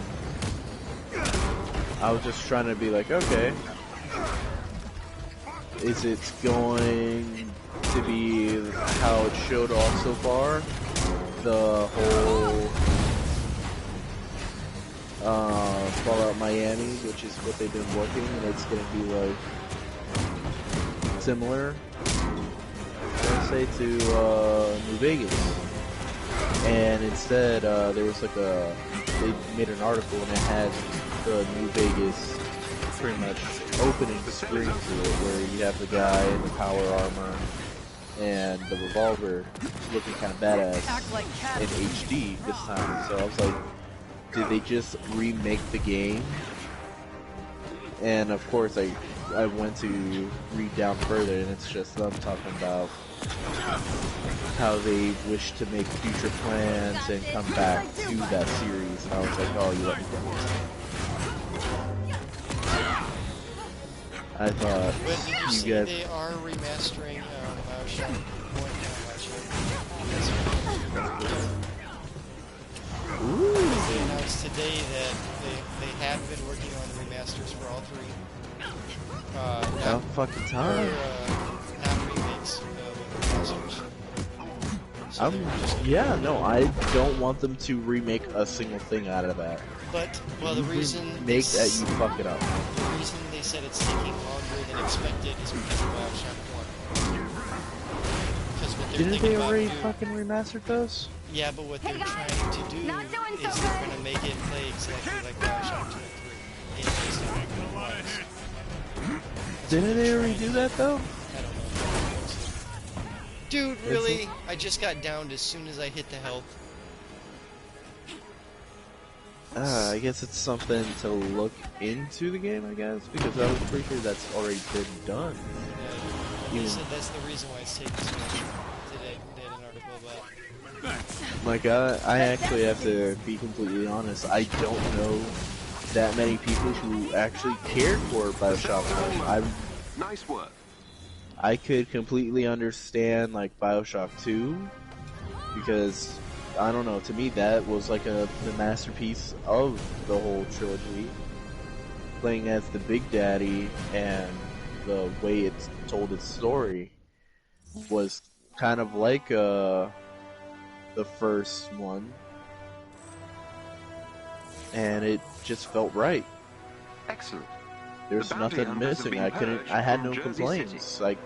I was just trying to be like, okay, is it going to be how it showed off so far? The whole Fallout Miami, which is what they've been working, and it's going to be like similar, let's say, to New Vegas. And instead, there was like they made an article and it had the New Vegas pretty much opening screen to it, where you have the guy in the power armor and the revolver looking kind of badass in HD this time. So I was like, did they just remake the game? And of course I went to read down further, and it's just them talking about how they wish to make future plans and come back to that series. And I was like, oh, you let me down. I thought But did you see guys. they are remastering Bioshock 1 now, Ooh. They announced today that they have been working on the remasters for all three. About fucking time. Not remakes, remasters. So they were just Yeah, no, I don't want them to remake a single thing out of that. But, well, the reason Make that you fuck it up. the reason they said it's taking longer than expected is because of Bioshock 1. Because what they're Didn't thinking they about already doing, fucking remastered those? yeah, but what they're Hey, guys, trying to do not doing so is they're good. going to make it play exactly like Bioshock 2 and 3. It's just not going to wise. Didn't they already do that though? I don't know. Dude, really? I just got downed as soon as I hit the health. I guess it's something to look into the game, I guess, because I was pretty sure that's already been done. They Even- said that's the reason why it's taking so long. Today, they had an article about. Like, I actually have to be completely honest, I don't know that many people who actually cared for Bioshock 1. Nice work. I could completely understand, like, Bioshock 2, because, I don't know, to me that was like the masterpiece of the whole trilogy. Playing as the Big Daddy and the way it told its story was kind of like the first one, and it just felt right. Excellent. There's The bounty nothing hunters have missing. been I had purged no from Jersey complaints. City. I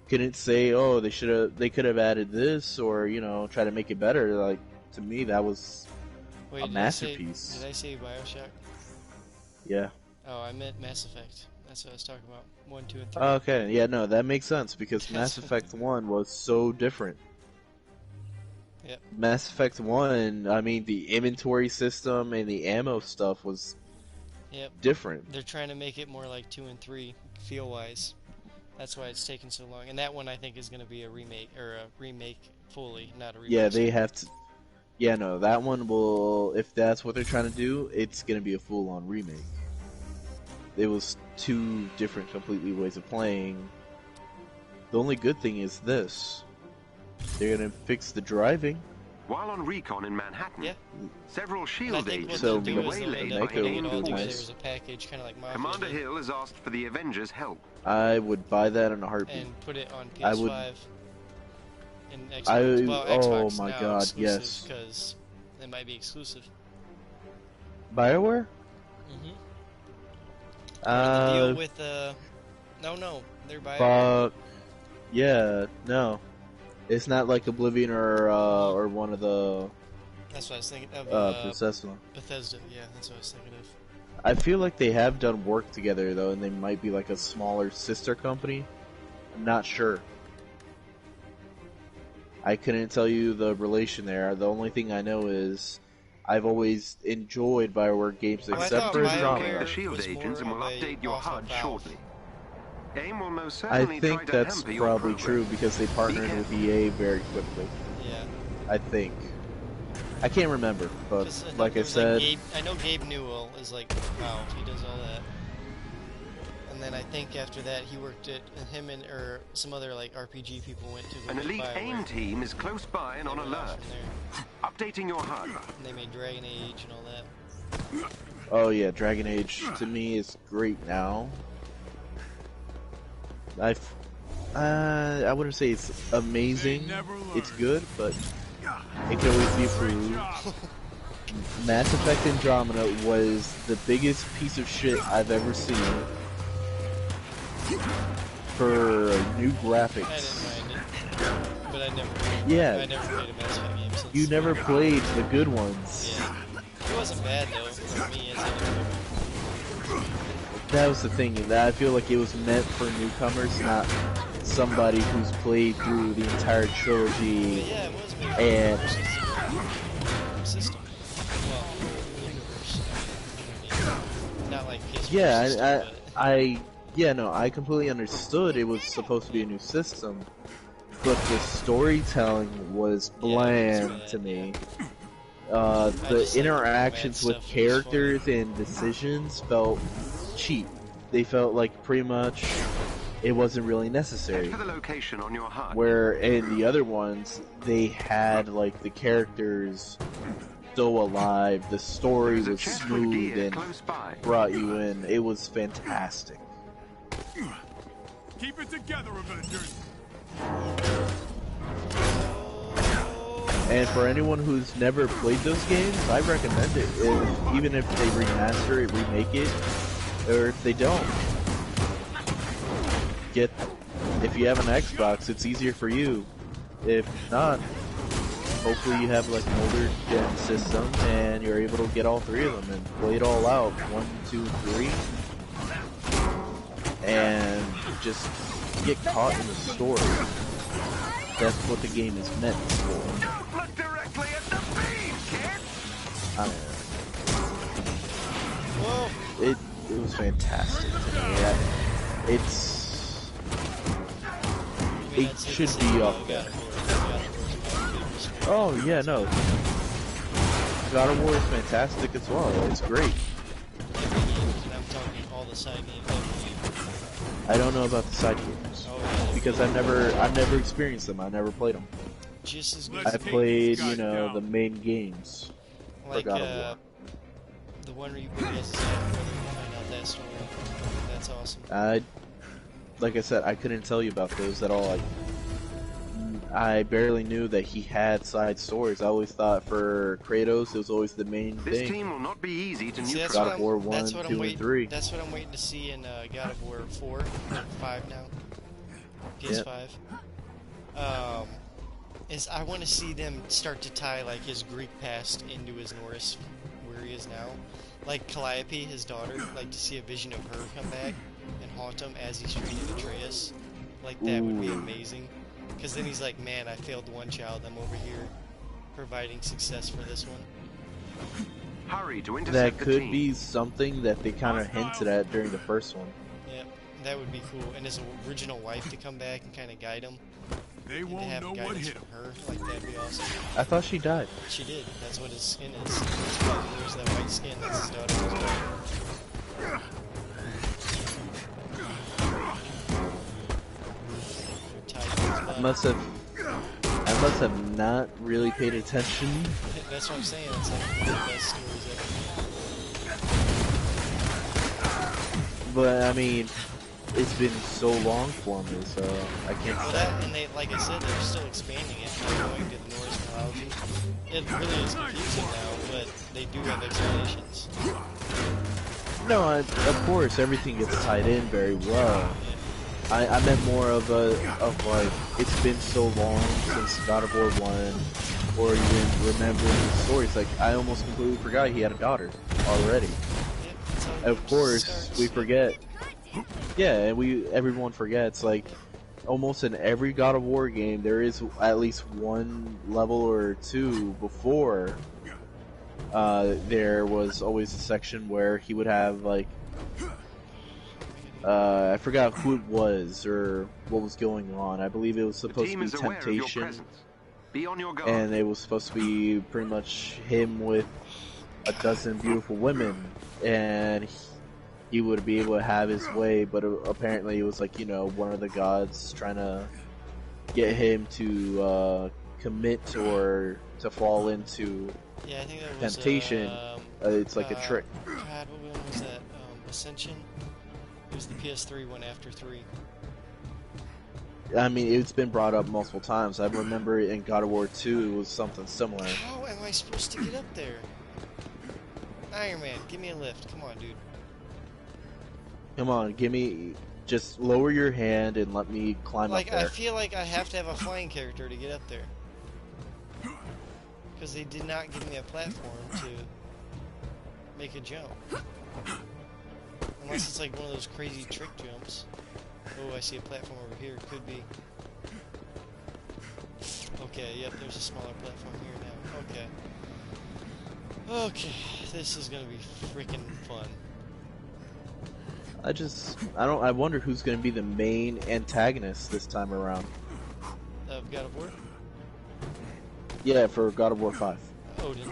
couldn't say, oh, they could have added this, or try to make it better. Like, to me, that was Wait, a masterpiece. Did I say Bioshock? Yeah. Oh, I meant Mass Effect. That's what I was talking about. 1, 2, and 3. Okay. Yeah. No, that makes sense because Mass Effect 1 was so different. Yep. Mass Effect 1, I mean, the inventory system and the ammo stuff was Yep. different. They're trying to make it more like 2 and 3, feel-wise. That's why it's taken so long. And that one, I think, is going to be a remake, or a remake fully, not a remake. Yeah, they have to. Yeah, no, that one will. If that's what they're trying to do, it's gonna be a full-on remake. It was two different, completely ways of playing. The only good thing is this: they're gonna fix the driving. While on recon in Manhattan, Yeah. several And I shield think what agents So they'll have do been is they'll waylaid end by up putting AIM it all together nice. as a package, kind of like Mafia Commander did, Hill has asked for the Avengers' help. I would buy that in a heartbeat. and put it on I would- PS5 and Xbox. Well, oh Xbox my now God, exclusive, yes. because it might be exclusive. BioWare? Mm-hmm. the Uh, deal with no, they're BioWare. fuck. Yeah, no, it's not like Oblivion or one of the That's what I was thinking of. Bethesda. Bethesda, yeah, that's what I was thinking of. I feel like they have done work together though, and they might be like a smaller sister company. I'm not sure. I couldn't tell you the relation there. The only thing I know is I've always enjoyed BioWare games, Well, I except thought for BioWare Andromeda. The shield was agents and more will of a update your off of HUD Valve. shortly. AIM will most I certainly try think to that's hamper your probably program. true because they partnered with EA very quickly. Yeah. I think. I can't remember, but 'Cause I thought like there I was, said, I know Gabe Newell is like Valve. He does all that. And then I think after that he worked at him and or some other like RPG people went to. An elite BioWare. AIM team is close by and They on went off alert. from there. Updating your HUD. And they made Dragon Age and all that. Oh yeah, Dragon Age to me is great now. I wouldn't say it's amazing. It's good, but it can always be improved. Mass Effect Andromeda was the biggest piece of shit I've ever seen for new graphics. I didn't mind it, but I never played a Mass Effect game since. You never played the good ones. Yeah. It wasn't bad though for me as a That was the thing, and I feel like it was meant for newcomers, not somebody who's played through the entire trilogy. But yeah, it was made And for system. Well, universe. Not like PS4 yeah, system, I completely understood it was supposed to be a new system, but the storytelling was bland to me. The interactions with characters and decisions felt cheap. They felt like pretty much it wasn't really necessary. For the location on your HUD. Where in the other ones, they had like the characters still alive, the story was smooth and brought you in. It was fantastic. Keep it together, Avengers. And for anyone who's never played those games, I recommend it. Even if they remaster it, remake it, or if they don't. If you have an Xbox, it's easier for you. If not, hopefully you have like an older gen system and you're able to get all three of them and play it all out. 1, 2, 3. And just get caught in the story. That's what the game is meant for. Don't look directly at the beam, kid. I don't know. It was fantastic to me. It should be up there. Oh yeah, no. God of War is fantastic as well. It's great. I'm talking all the side games. I don't know about the side games because I've never experienced them. I never played them. Just as good. I played, the main games for God of War. The one where you play as a side brother and find out that story. That's awesome. Like I said, I couldn't tell you about those at all. I barely knew that he had side stories. I always thought for Kratos, it was always the main thing. This team will not be easy to neutralize. God of War 1, 2, and 3. That's what I'm waiting to see in God of War 4 or 5 now. PS5. Yep. Is I want to see them start to tie like his Greek past into his Norse, where he is now. Like Calliope, his daughter, like to see a vision of her come back and haunt him as he's training Atreus. Like that would be amazing. Because then he's like, man, I failed one child. I'm over here providing success for this one. Hurry to intercept That could the team. be something that they kind of hinted at during the first one. Yeah, that would be cool. And his original wife to come back and kind of guide him. They and won't to have know what guidance hit from her. Like that'd be awesome. I thought she died. She did. That's what his skin is. There's that white skin. That's his daughter. I must have not really paid attention. That's what I'm saying. It's like one of the best stories ever. But I mean, it's been so long for me, so I can't Well, say. that, and they, like I said, they're still expanding it by going to the Norse mythology. It really is confusing now, but they do have explanations. No, of course, everything gets tied in very well. I meant more of like, it's been so long since God of War 1, or even remembering the stories. Like, I almost completely forgot he had a daughter already. Of course, we forget. Yeah, and everyone forgets. Like, almost in every God of War game, there is at least one level or two before. There was always a section where he would have like. I forgot who it was or what was going on. I believe it was supposed to be Temptation, be on your guard. and it was supposed to be pretty much him with a dozen beautiful women, and he would be able to have his way. But apparently, it was like one of the gods trying to get him to commit or to fall into Yeah, I think that was, temptation. It's like a trick. God, Ascension. It was the PS3 one after 3. I mean, it's been brought up multiple times. I remember in God of War 2 it was something similar. How am I supposed to get up there? Iron Man, give me a lift. Come on, dude. Come on, just lower your hand and let me climb up there. I feel like I have to have a flying character to get up there. Because they did not give me a platform to make a jump. Unless it's like one of those crazy trick jumps. Oh, I see a platform over here. Could be. Okay, yep, there's a smaller platform here now. Okay. Okay, this is gonna be freaking fun. I wonder who's gonna be the main antagonist this time around. God of War? Yeah, for God of War 5. Odin.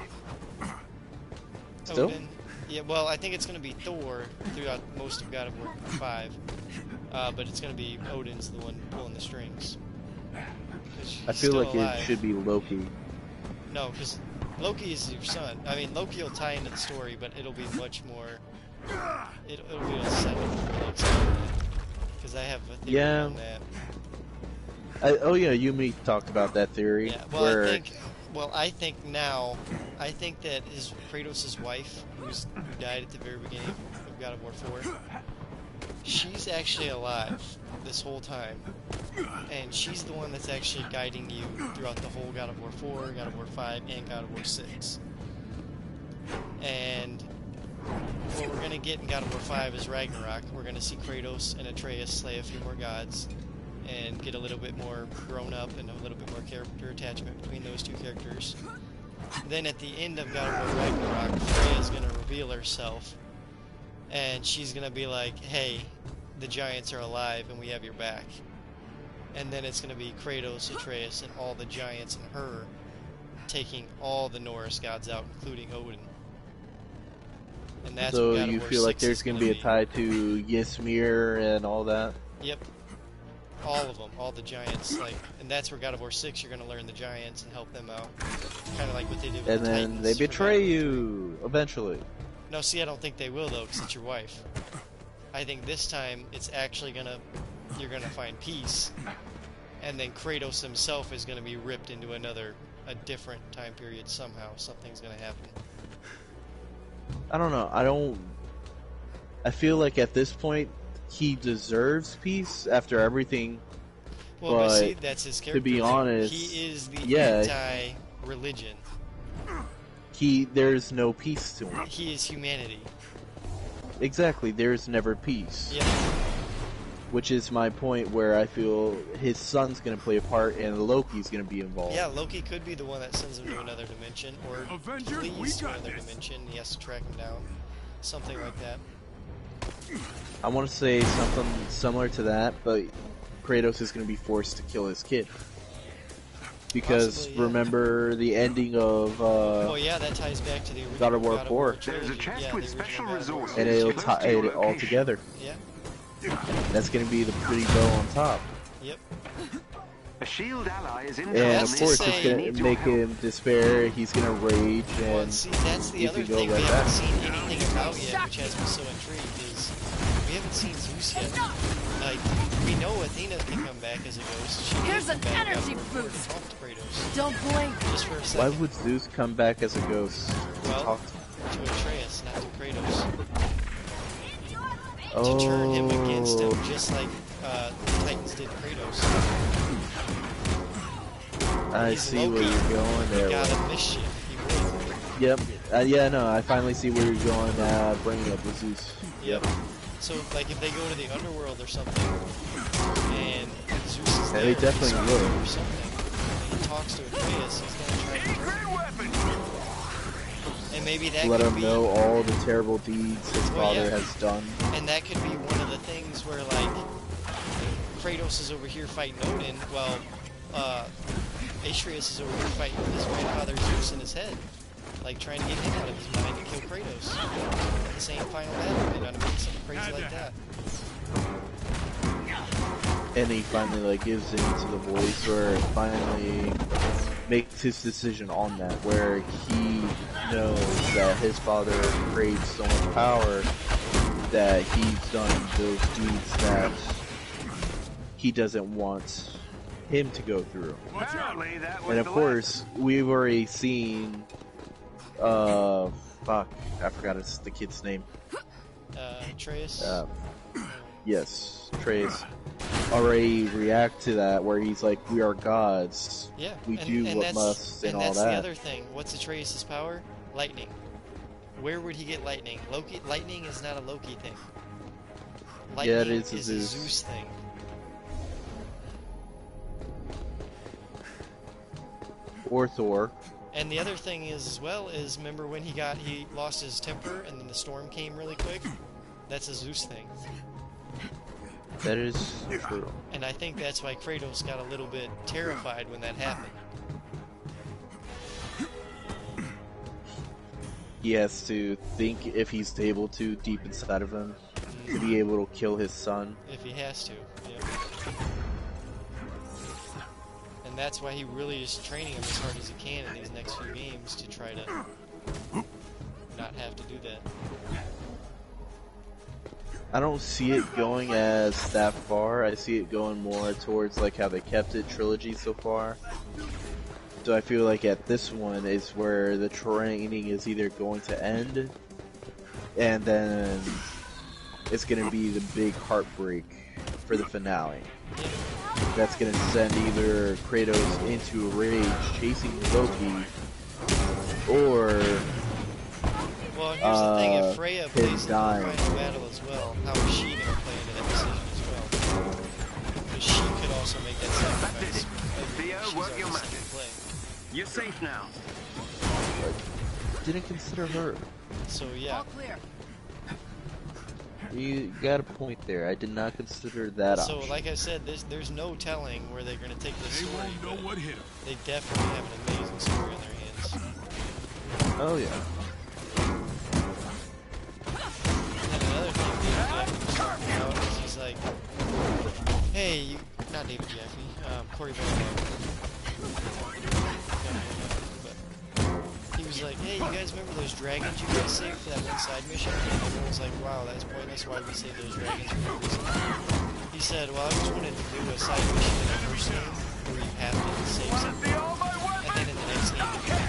Still? Odin. Yeah, well, I think it's going to be Thor throughout most of God of War 5. But it's going to be Odin's the one pulling the strings. I feel like it should be Loki. No, because Loki is your son. I mean, Loki will tie into the story, but it'll be much more... It'll be a seven. Because I have a theory on that. Oh yeah, you and me talked about that theory. Yeah, well, I think that his Kratos' wife, who died at the very beginning of God of War 4, she's actually alive this whole time, and she's the one that's actually guiding you throughout the whole God of War 4, God of War 5, and God of War 6. And what we're gonna get in God of War 5 is Ragnarok. We're gonna see Kratos and Atreus slay a few more gods, and get a little bit more grown up and a little bit more character attachment between those two characters. Then at the end of God of War Ragnarok, Freya's gonna reveal herself, and she's gonna be like, hey, the giants are alive and we have your back. And then it's gonna be Kratos, Atreus, and all the giants and her taking all the Norse gods out, including Odin. And that's so what God you of War feel like 6 there's is going to be a tie to Ysmir and all that? Yep. All of them, all the giants, and that's where God of War 6 you're gonna learn the giants and help them out, kind of like what they did with and the then Titans they for betray God of War you eventually. No, see, I don't think they will though, because it's your wife. I think this time it's actually you're gonna find peace, and then Kratos himself is gonna be ripped into a different time period somehow. Something's gonna happen. I don't know. I feel like at this point he deserves peace after everything. Well, but see, that's his character. To be honest, he is the anti-religion. There's no peace to him. He is humanity. Exactly, there's never peace. Yeah. Which is my point where I feel his son's going to play a part and Loki's going to be involved. Yeah, Loki could be the one that sends him to another dimension, or Avengers, flees to another dimension. He has to track him down. Something like that. I want to say something similar to that, but Kratos is going to be forced to kill his kid. Because Possibly, yeah. Remember the ending of well, yeah, that ties back to the original God of War 4. There's a chest with special resources. And it'll close tie to your it all location. together. Yeah. That's going to be the pretty bow on top. Yep. A shield ally is in And That's of to course say- it's going to make him despair, he's going to rage, Well, and see, that's the you other can go thing right we haven't back. seen anything about yet, which has me so intrigued, is we haven't seen Zeus yet. Like, we know Athena can come back as a ghost. She Here's can an come back energy out before to boost. talk to Kratos. Don't blink. Just for a Why second. would Zeus come back as a ghost? to Well, talk to Atreus, not to Kratos. to- To turn him against him, Oh. just like the Titans did Kratos. I He's see where Loki, you're going there. God Will. of mischief. He would. Yep. Yeah, no, I finally see where you're going, bringing up with Zeus. Yep. So, like, if they go to the underworld or something, and Zeus is Yeah, there, they definitely he's would. or something, and he talks to Atreus, he's gonna try to Great weapon! and maybe that Let could him be, know all the terrible deeds his Well, father yeah. has done. and that could be one of the things where, like, Kratos is over here fighting Odin, while Atreus is over here fighting with his grandfather Zeus in his head, like trying to get him out of his mind to kill Kratos. At the same final battle, you know what I mean? Something crazy like that. And he finally gives in to the voice where it finally makes his decision on that, where he knows that his father craves so much power that he's done those deeds that he doesn't want him to go through. Apparently, that was And of the course, we've already seen, fuck, I forgot the kid's name. Atreus. Yes, Trace already react to that where he's like, we are gods. Yeah, We do what must and all that's that. the other thing. What's Atreus' power? Lightning. Where would he get lightning? Lightning is not a Loki thing. Lightning Yeah, it is a Zeus thing. Or Thor. And the other thing is, as well, is remember when he lost his temper and then the storm came really quick? That's a Zeus thing. That is true. And I think that's why Kratos got a little bit terrified when that happened. He has to think if he's able to, deep inside of him, to be able to kill his son. If he has to, yeah. And that's why he really is training him as hard as he can in these next few games to try to not have to do that. I don't see it going as that far. I see it going more towards like how they kept it trilogy so far. So I feel like at this one is where the training is either going to end, and then it's going to be the big heartbreak for the finale. That's going to send either Kratos into a rage chasing Loki, or well, here's the thing, if Freya plays in the dying. final battle as well, how is she going to play into that decision as well? Because she could also make that sacrifice. Theo, She's work your already magic. set in play. You're safe now. Didn't consider her. So yeah. All clear. You got a point there. I did not consider that So option. like I said, there's no telling where they're going to take this They story. won't know but what hit 'em. They definitely have an amazing story in their hands. Oh yeah. And another thing David Jaffe was talking about is he's like, hey, not David Jaffe, Corey Barlow. But he was like, hey, you guys remember those dragons you guys saved for that one side mission? And everyone was like, wow, that's pointless, why we saved those dragons for no reason. He said, well, I just wanted to do a side mission in the first game where you have to save something, and then in the next game you can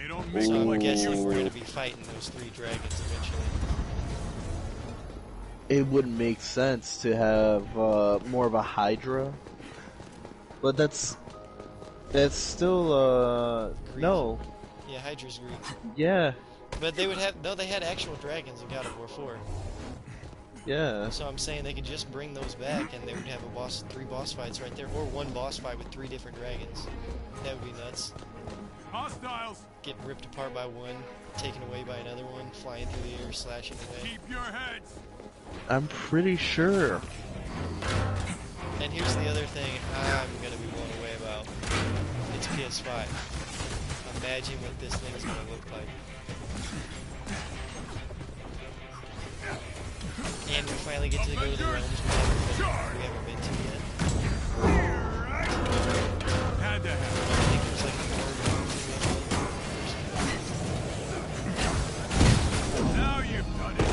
They don't make So it I'm like guessing we're going to be fighting those three dragons eventually. It would make sense to have more of a Hydra, but that's still no. Yeah, Hydra's Greek. Yeah, But they would have, no, they had actual dragons in God of War 4. yeah. So I'm saying they could just bring those back and they would have three boss fights right there, or one boss fight with three different dragons. That would be nuts. hostiles. Getting ripped apart by one, taken away by another one, flying through the air, slashing away. Keep your heads. I'm pretty sure. And here's the other thing I'm going to be blown away about. It's PS5. Imagine what this thing is going to look like. And we finally get to go to the realms we haven't been to yet. Had to I have. think there's like more Now you've done it.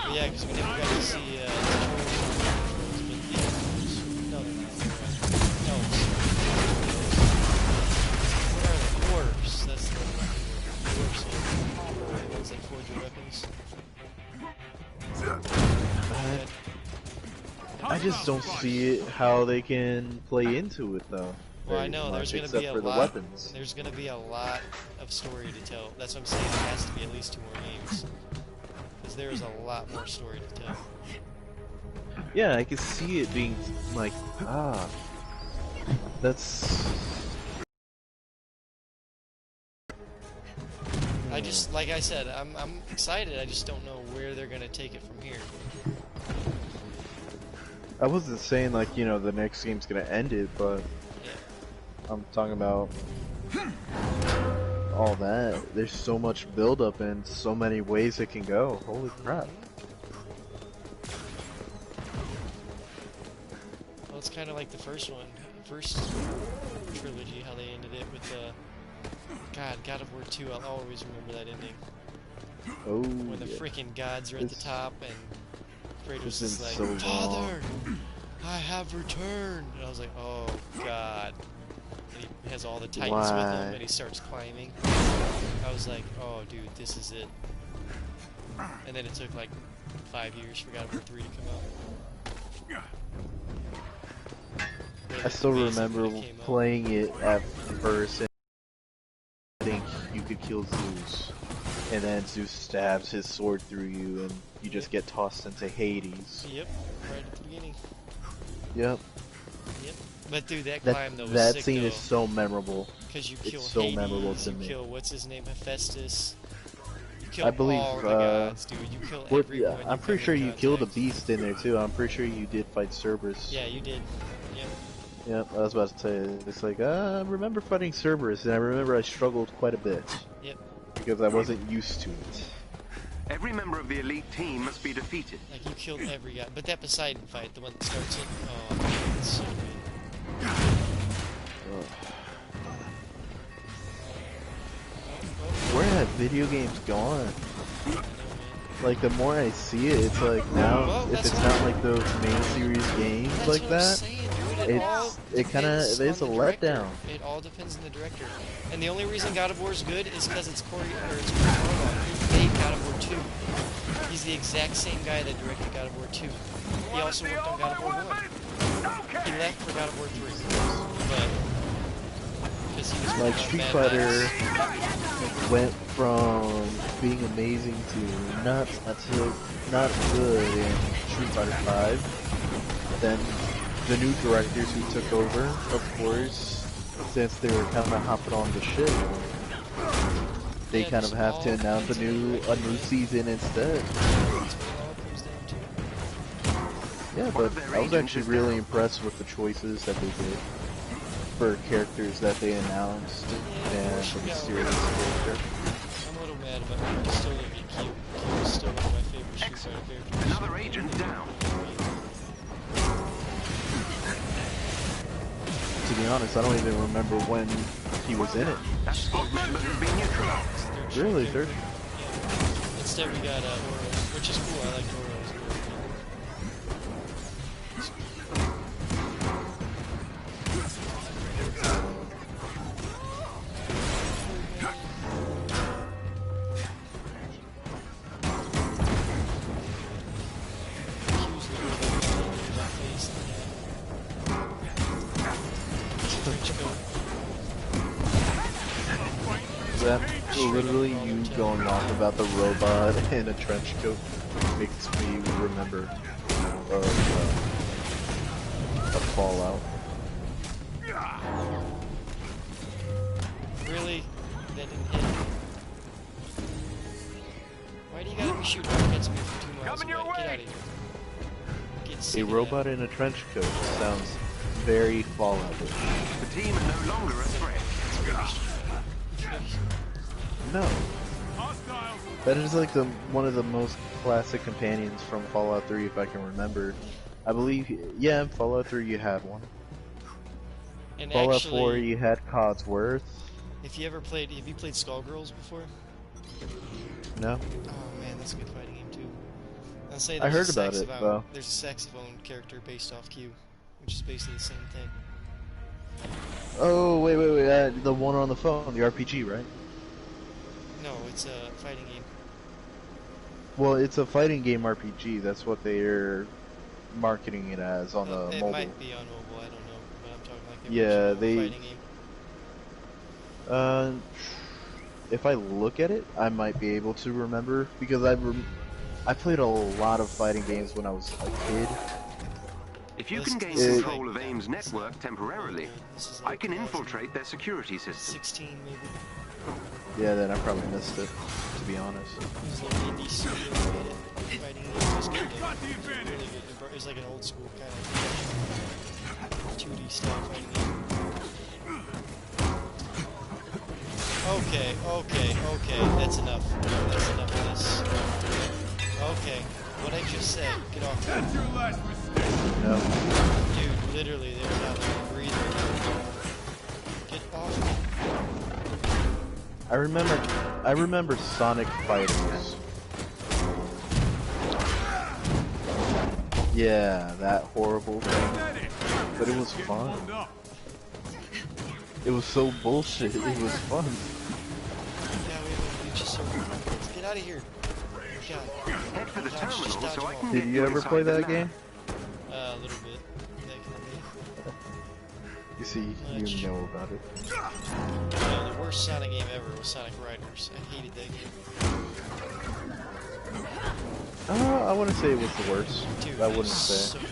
But yeah, because we never got to see no, they're not. No, what are they? Dwarves. That's the word. Dwarves. The ones that forge your weapons. I just don't see it how they can play into it though. Well, I very know much, there's going to except be a for the lot. weapons. There's going to be a lot of story to tell. That's what I'm saying. There has to be at least 2 more games because there is a lot more story to tell. Yeah, I can see it being like, that's. I just, like I said, I'm excited. I just don't know where they're going to take it from here. I wasn't saying like the next game's gonna end it, but Yeah. I'm talking about all that. There's so much build up and so many ways it can go. Holy crap! Well, It's kind of like the first trilogy, how they ended it with God of War 2. I'll always remember that ending. Oh, When the freaking gods are at the top and Kratos is like, so Father, I have returned. And I was like, oh God. And he has all the titans with him and he starts climbing. I was like, oh dude, this is it. And then it took like 5 years for God of War 3 to come out. I still remember playing it at first and I think you could kill Zeus. And then Zeus stabs his sword through you and you just get tossed into Hades. Yep, right at the beginning. Yep. Yep. But dude, that climb though was that sick, scene though. is so memorable. Because you kill it's so Hades, memorable to you me. kill, what's his name, Hephaestus. You kill I believe, all the gods, dude. You kill everyone. I'm pretty sure you killed a beast in there too. I'm pretty sure you did fight Cerberus. Yeah, you did. Yep. Yep, I was about to say, it's like, I remember fighting Cerberus, and I remember I struggled quite a bit. Yep. Because I wasn't used to it. Every member of the elite team must be defeated. Like, you killed every guy. But that Poseidon fight, the one that starts it, oh, man, it's so good. Where have video games gone? Like, the more I see it, it's like now, if it's not like those main series games like that, it kind of is a letdown. It all depends on the director. And the only reason God of War is good is because it's Corey Barlog. He made God of War 2. He's the exact same guy that directed God of War 2. He also worked on God of War 1. He left for God of War 3. But because he was like Street Fighter went from being amazing to not good in Street Fighter 5. Then the new directors who took over, of course, since they were kind of hopping on the ship, they kind of have to announce a new season instead. Yeah, but I was actually really impressed with the choices that they did for characters that they announced and for the series character. I'm a little mad about it. Still gonna be cute. Cube's still one of my favorite Street Fighter characters. Another agent down. To be honest, I don't even remember when he was in it. That spot member has been neutralized. Really, third? Yeah. Instead we got Oro, which is cool. I like Oro as well. That literally you going off about the robot in a trench coat makes me remember of Fallout. Really? That didn't hit? Why do you gotta be shooting rockets at me from 2 miles away? Get out of here. Get sick A of robot that. in a trench coat sounds very Fallout-ish. The team are no longer a threat. No. That is like one of the most classic companions from Fallout 3, if I can remember. I believe, yeah, in Fallout 3 you had one. And Fallout actually, 4 you had Codsworth. if you ever played, have you played Skullgirls before? No. Oh man, that's a good fighting game too. I'll say I there's heard a about it, saxophone- though. There's a saxophone character based off Q, which is basically the same thing. Oh, wait, the one on the phone, the RPG, right? No, it's a fighting game. Well, it's a fighting game RPG. That's what they're marketing it as on the It mobile. might be on mobile, I don't know, but I'm talking like the Yeah, original they- fighting game. If I look at it, I might be able to remember because I played a lot of fighting games when I was a kid. If you can gain This is control like- of AIM's network temporarily, This is I like can infiltrate their security system. 16 maybe. Yeah, then I probably missed it, to be honest. This little indie studio made it. Fighting game was good. Though. It was really good. It was like an old school kind of 2D style fighting game. Okay, that's enough. That's enough of this. Okay, what I just said, get off. That's your last mistake. know. Dude, literally, they were not letting me breathe. Get off me. I remember Sonic Fighters. Yeah, that horrible thing. But it was fun. It was so bullshit. It was fun. Yeah, we have a just so get out of here. God. Head for the terminal so I can Did get you ever inside play the that lab. game? A little bit. You see, you know about it. No, the worst Sonic game ever was Sonic Riders. I hated that game. I wouldn't say it was the worst. Dude, I it wouldn't was say. so bad.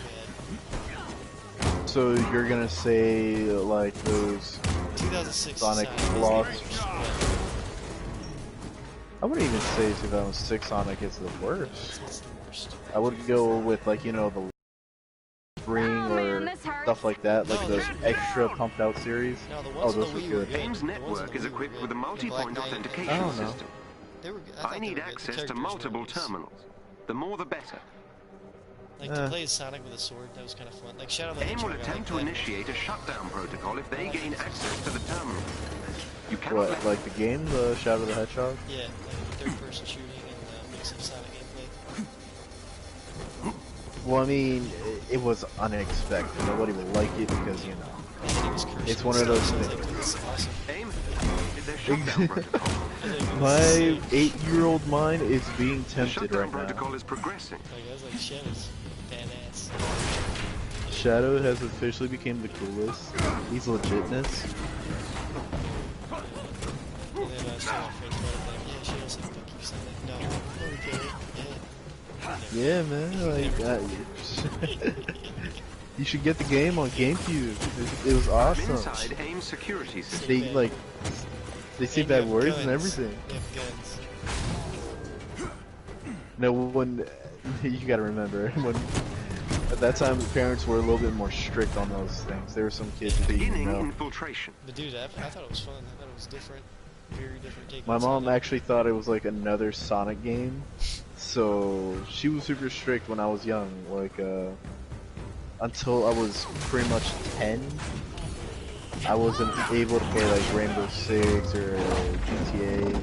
So you're gonna say like those 2006 Sonic Sonic was Lost? the worst. I wouldn't even say 2006 Sonic is the worst. It's the worst. I would go with like, you know, the Spring Oh, man, or this hurts. stuff like that, like No, those they're- extra pumped out series. No, the Oh, ones on those the were Wii were good. good. Games The ones on Network the is Wii were equipped with a good. multi-point The Black Knight, authentication I don't know. system. They were. I I thought need they were good. The access to characters were multiple nice. terminals. The more the better. Like to play as Sonic with a sword, that was kind of fun. Like Shadow the AIM will Hedgehog, I attempt to like that. initiate a shutdown protocol if they gain access to the terminal. You cannot What, let like the game, the Shadow the Hedgehog? Yeah, like third-person shooting and mix of Sonic gameplay. Well, I mean, it was unexpected. Nobody would like it because, you know, And then he was cursing It's and one of those stuff, so things. It's like, this is awesome. AIM is their shutdown protocol. I was like, this my is sick. 8-year-old mind is being The tempted shutdown right now. protocol is progressing. Like, I was like, Shadow's badass. Shadow has officially become the coolest. He's legitness. And then I was telling my friends about it, like, yeah, Shadow's like, fuck you, Sonic. No, okay, yeah. Yeah, man. Like, you should get the game on GameCube. It was awesome. Inside AIM security system. They like, they say And you bad have words guns. and everything. You have guns. No, when you gotta remember when at that time parents were a little bit more strict on those things. There were some kids that didn't Beginning know. infiltration. But dude, I thought it was fun. I thought it was different. Very different take My on mom Sonic. actually thought it was like another Sonic game, so she was super strict when I was young. Like, until I was pretty much 10, I wasn't able to play like Rainbow Six or GTA.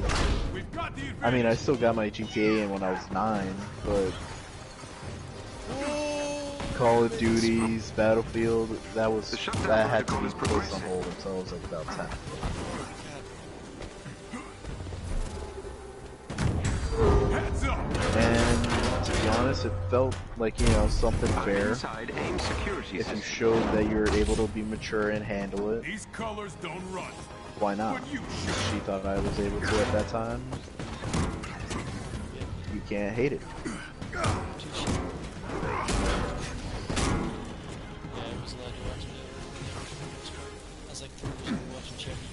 I mean, I still got my GTA in when I was 9, but Call of Duties, Battlefield, that had to be placed on hold until I was like about 10. And to be honest, it felt like, you know, something fair. Inside AIM security If you system. showed that you're able to be mature and handle it, These colors don't run. why not? But you She thought I was able to at that time. You can't hate it. Yeah, I was allowed to watch it. I was like 3 years old watching Chucky.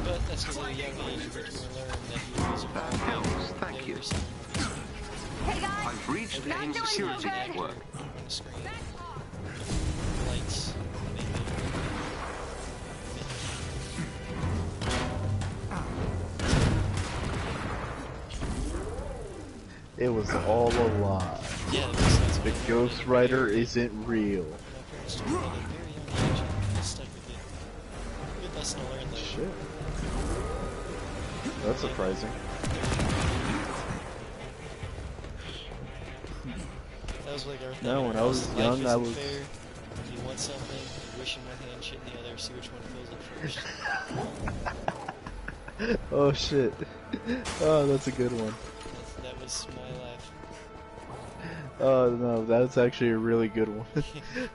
But that's because at a young age you get to learn that movies are That helps, thank you. Hey guys, I've reached Not AIM doing so security good. network. on the screen. Lights. It was all a lie. Yeah, that makes sense. The Ghost Rider isn't real. My parents told me at a very young age, and it stuck with you. Good lesson to learn, though. Shit. That's surprising. That was like our thing. No, when I was Life young, isn't I was- fair. If you want something, you wish in one hand, shit in the other, see which one fills it first. Oh shit. Oh, that's a good one. That was my life. Oh no, that's actually a really good one.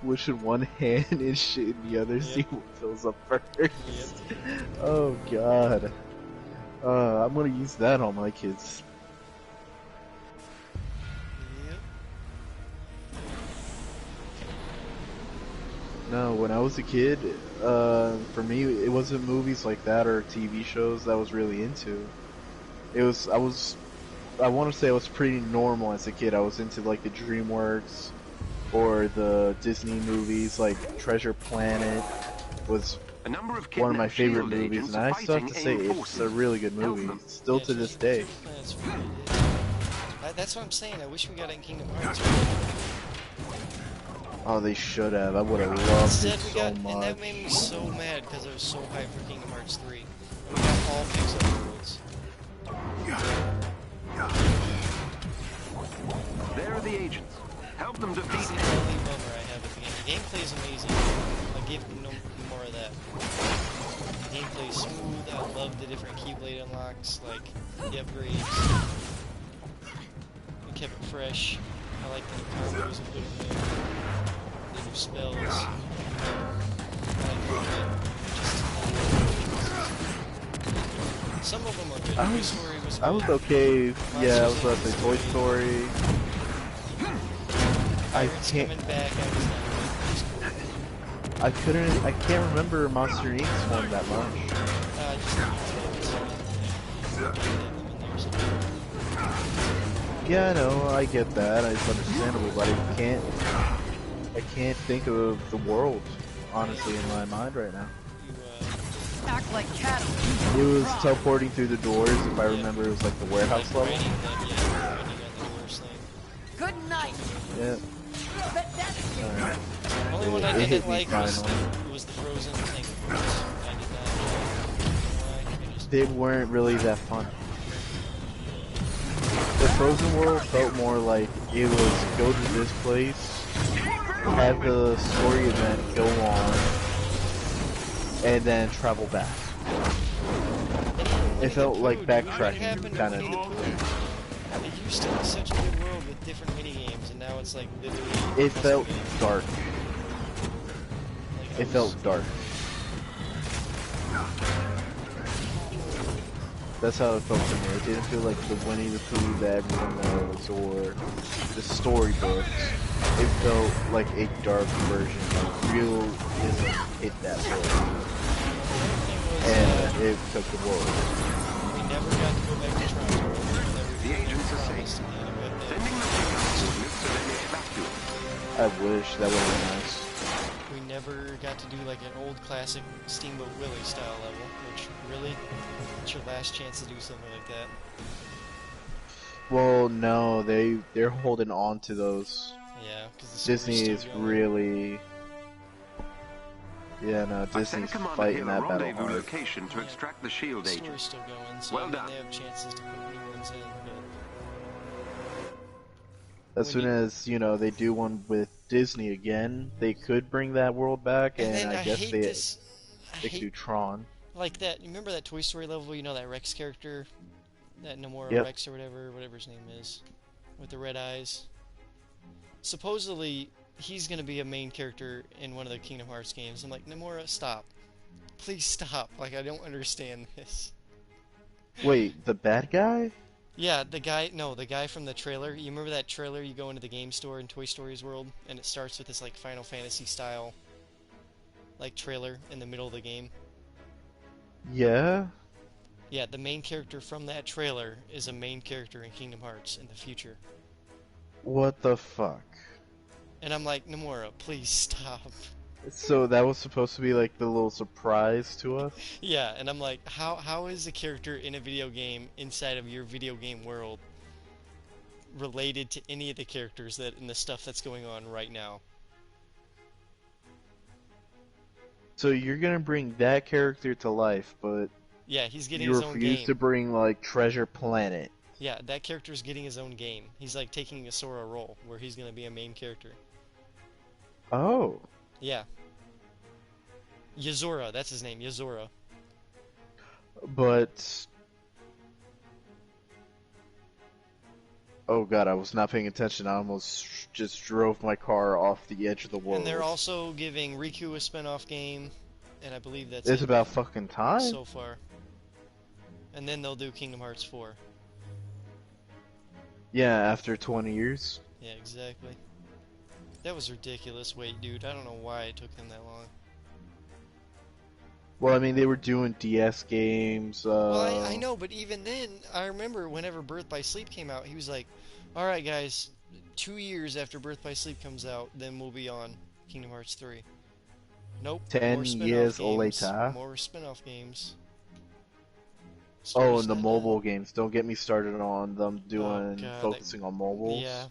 Wish in one hand and shit in the other, Yep. see what fills up first. Yep. Oh god. I'm gonna use that on my kids. Yep. No, when I was a kid, for me, it wasn't movies like that or TV shows that I was really into. I want to say I was pretty normal as a kid. I was into like the DreamWorks or the Disney movies, like Treasure Planet was A number of one of my kidnapped favorite shield movies, agents and are I still have fighting to say AIM it's forces. a really good Help movie, them. still Yeah, to this Treasure day. Planet's really good. I That's what I'm saying. I wish we got it in Kingdom Hearts. Oh, they should have. I would have loved it Instead, we so got, much. and that made me so mad because I was so hyped for Kingdom Hearts 3. And we got all Pixar worlds. There are the agents. Help them defeat That's the him. only bummer I have with the game. The gameplay is amazing. I'll give no more of that. The gameplay is smooth. I love the different Keyblade unlocks, like the upgrades. We kept it fresh. I like the new combos we put in there. The new spells. I like all that. Some of them are good. Toy Story was good. I was okay. Yeah, I was about to say Toy Monsters Story. I Pirates can't. coming back. I was not really cool. I couldn't. I can't remember Monster Inc. one that much. Yeah, I know. I get that. It's understandable, but I can't think of the world honestly in my mind right now. Act like cattle. It was teleporting through the doors. If I remember, it was like the warehouse level. Good night. Yeah. But that's Alright. The only one I It hit didn't me like was finally. the Frozen thing. I did not know why. I just They weren't really that fun. The Frozen world felt more like it was go to this place, have the story event go on, and then travel back. It felt like backtracking, kind of. It used to be such a good world with different mini games, and now it's like literally. It felt dark. Like, It felt dark. That's how it felt to me. It didn't feel like the Winnie the Pooh that everyone knows, or the storybooks. It felt like a dark version of realism hit that world. And it took the world. We never got to go back to Toronto. The agents are safe. Sending them to coordinates so they may evacuate. I wish that would have been nice. We never got to do like an old classic Steamboat Willie style level, which really, it's your last chance to do something like that. Well, no, they're holding on to those. Yeah, because Disney is really. Yeah, no, I sent Disney's Commander fighting Hill a that battle rendezvous hard. location to extract the shield The agent. story's still going, so Well I mean, done. they have chances to put new ones in, As soon as, you know, they do one with Disney again, they could bring that world back, but... and then I guess hate they this... I could do hate, Tron. like that, you remember that Toy Story level, you know that Rex character? That Nomura Yep. Rex or whatever his name is, with the red eyes. Supposedly, he's gonna be a main character in one of the Kingdom Hearts games. I'm like, Nomura, stop. Please stop. Like, I don't understand this. Wait, the bad guy? Yeah, the guy from the trailer. You remember that trailer? You go into the game store in Toy Story's world, and it starts with this, like, Final Fantasy style, like, trailer in the middle of the game. Yeah? Yeah, the main character from that trailer is a main character in Kingdom Hearts in the future. What the fuck? And I'm like, Nomura, please stop. So that was supposed to be like the little surprise to us? Yeah, and I'm like, how is a character in a video game inside of your video game world related to any of the characters that in the stuff that's going on right now? So you're gonna bring that character to life, but Yeah, he's getting you his own refuse game. to bring, like, Treasure Planet. Yeah, that character's getting his own game. He's like taking a Sora role where he's gonna be a main character. Oh. Yeah. Yazora, that's his name, Yazora. But... Oh god, I was not paying attention. I almost just drove my car off the edge of the world. And they're also giving Riku a spin-off game, and I believe that's It's it about fucking time. so far. And then they'll do Kingdom Hearts 4. Yeah, after 20 years. Yeah, exactly. That was ridiculous. Wait, dude, I don't know why it took them that long. Well, I mean, they were doing DS games. Well, I know, but even then, I remember whenever Birth by Sleep came out, he was like, alright guys, 2 years after Birth by Sleep comes out, then we'll be on Kingdom Hearts 3. Nope. 10 more spin-off years games, later. More spin-off games. Oh, and the that mobile games. Don't get me started on them Oh doing god, focusing on mobiles. yeah,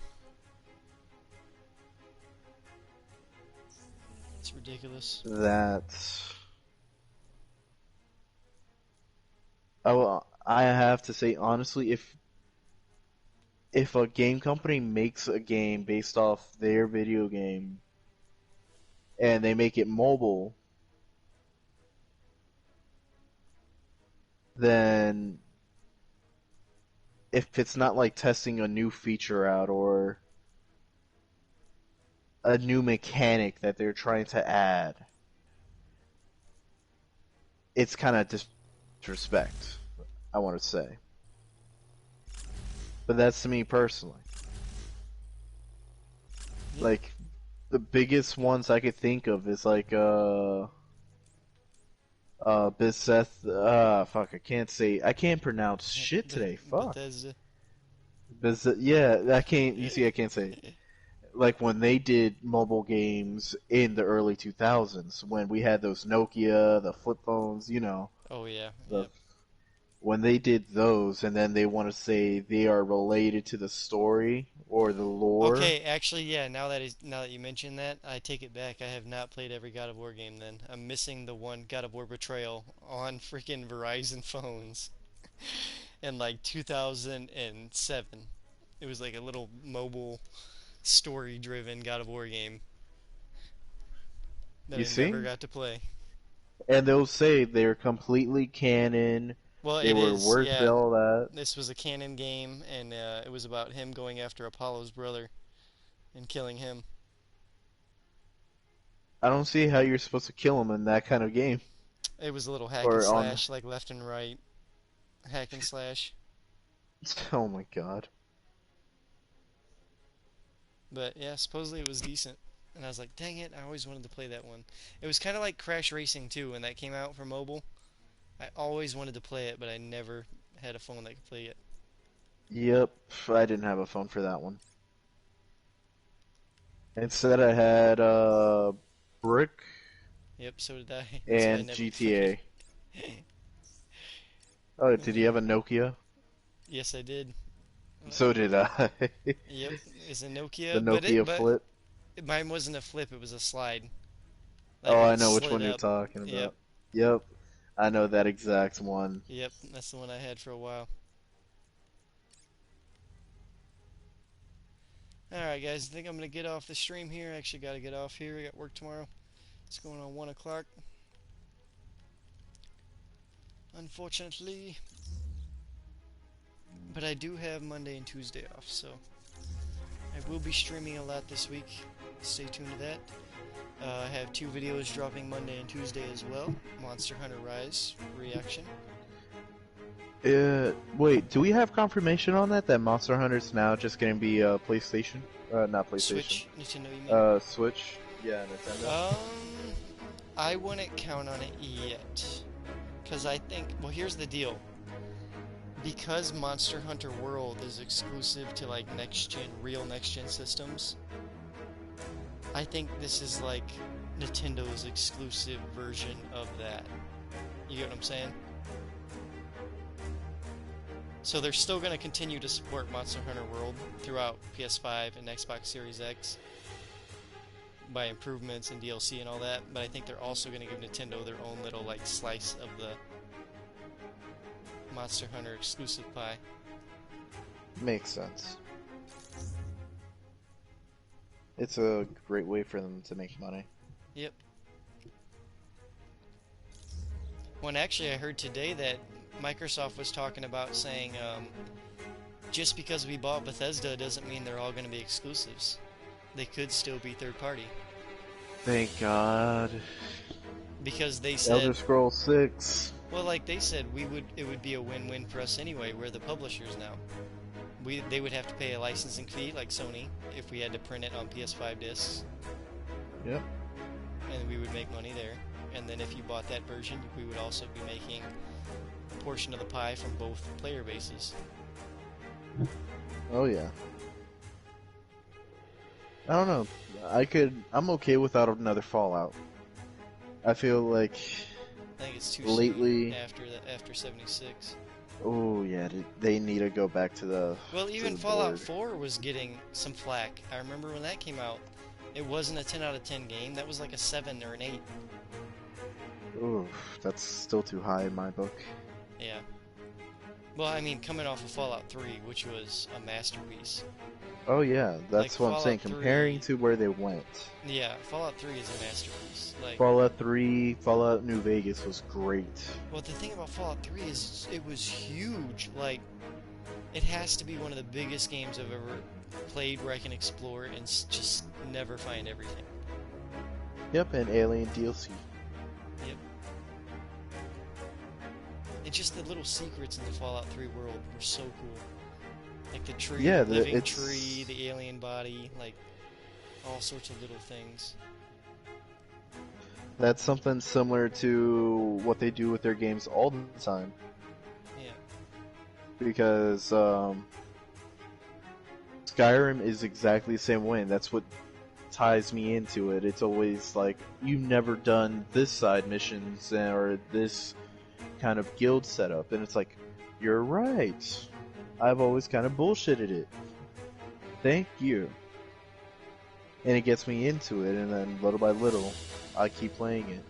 it's ridiculous. That's. Oh, I have to say honestly, if a game company makes a game based off their video game and they make it mobile, then if it's not like testing a new feature out or a new mechanic that they're trying to add, it's kind of disrespect, I want to say. But that's to me personally. Yeah. Like, the biggest ones I could think of is like, fuck, I can't pronounce shit today, fuck. Bethesda. Yeah, I can't say it. Like when they did mobile games in the early 2000s, when we had those Nokia, the flip phones, you know, Oh yeah, the, yep. when they did those, and then they want to say they are related to the story or the lore. Okay, actually, yeah. Now that you mention that, I take it back. I have not played every God of War game. Then I'm missing the one God of War Betrayal on freaking Verizon phones in like 2007. It was like a little mobile, story-driven God of War game that You I never see? got to play. And they'll say they're completely canon, Well, they it were is, worth yeah. all that. This was a canon game, and it was about him going after Apollo's brother and killing him. I don't see how you're supposed to kill him in that kind of game. It was a little hack and Or on. slash, like left and right, hack and slash. Oh my god. But yeah, supposedly it was decent. And I was like, dang it, I always wanted to play that one. It was kind of like Crash Racing 2 when that came out for mobile. I always wanted to play it, but I never had a phone that could play it. Yep, I didn't have a phone for that one. Instead, I had Brick Yep, so did I. That's why I and never GTA. played. Oh, did you have a Nokia? Yes, I did. So did I. Yep, it's a Nokia, The Nokia Flip. mine wasn't a flip, it was a slide. Like Oh, it I would know which slid one you're up. talking Yep, about. Yep, I know that exact one. yep, that's the one I had for a while. Alright guys, I think I'm gonna get off the stream here. I actually gotta get off here, I got work tomorrow. It's going on 1 o'clock. Unfortunately. But I do have Monday and Tuesday off, so I will be streaming a lot this week. Stay tuned to that. I have 2 videos dropping Monday and Tuesday as well. Monster Hunter Rise reaction. Wait, do we have confirmation on that? That Monster Hunter's now just gonna be PlayStation? Not PlayStation. Switch, Nintendo, you mean? Switch. Yeah, Nintendo. I wouldn't count on it yet. Because I think, well, here's the deal. Because Monster Hunter World is exclusive to like real next-gen systems, I think this is like Nintendo's exclusive version of that. You get what I'm saying? So they're still going to continue to support Monster Hunter World throughout PS5 and Xbox Series X by improvements and DLC and all that, but I think they're also going to give Nintendo their own little like slice of the Monster Hunter exclusive pie. Makes sense. It's a great way for them to make money. Yep. Well, and actually I heard today that Microsoft was talking about saying just because we bought Bethesda doesn't mean they're all going to be exclusives. They could still be third party. Thank God. Because they said Elder Scrolls 6. Well, like they said, it would be a win-win for us anyway. We're the publishers now. They would have to pay a licensing fee like Sony if we had to print it on PS5 discs. Yep. And we would make money there. And then if you bought that version, we would also be making a portion of the pie from both player bases. Oh yeah. I don't know. I'm okay without another Fallout. I feel like I think it's too lately soon after 76. Oh yeah, they need to go back to the Well, even the Fallout board. 4 was getting some flack. I remember when that came out. It wasn't a 10 out of 10 game. That was like a 7 or an 8. Ooh, that's still too high in my book. Yeah. Well, I mean, coming off of Fallout 3, which was a masterpiece. Oh yeah, that's Like, what I'm saying. Fallout Comparing 3 to where they went, Yeah, Fallout 3 is a masterpiece. Like, Fallout 3, Fallout New Vegas was great. well, the thing about Fallout 3 is it was huge. Like, it has to be one of the biggest games I've ever played where I can explore and just never find everything. Yep, and Alien DLC. Yep. And just the little secrets in the Fallout 3 world were so cool. Like the tree, Yeah, living tree, the alien body, like all sorts of little things. That's something similar to what they do with their games all the time. Yeah. Because Skyrim is exactly the same way, and that's what ties me into it. It's always like, you've never done this side missions or this kind of guild setup, and it's like, you're right. I've always kind of bullshitted it. Thank you. And it gets me into it, and then little by little, I keep playing it.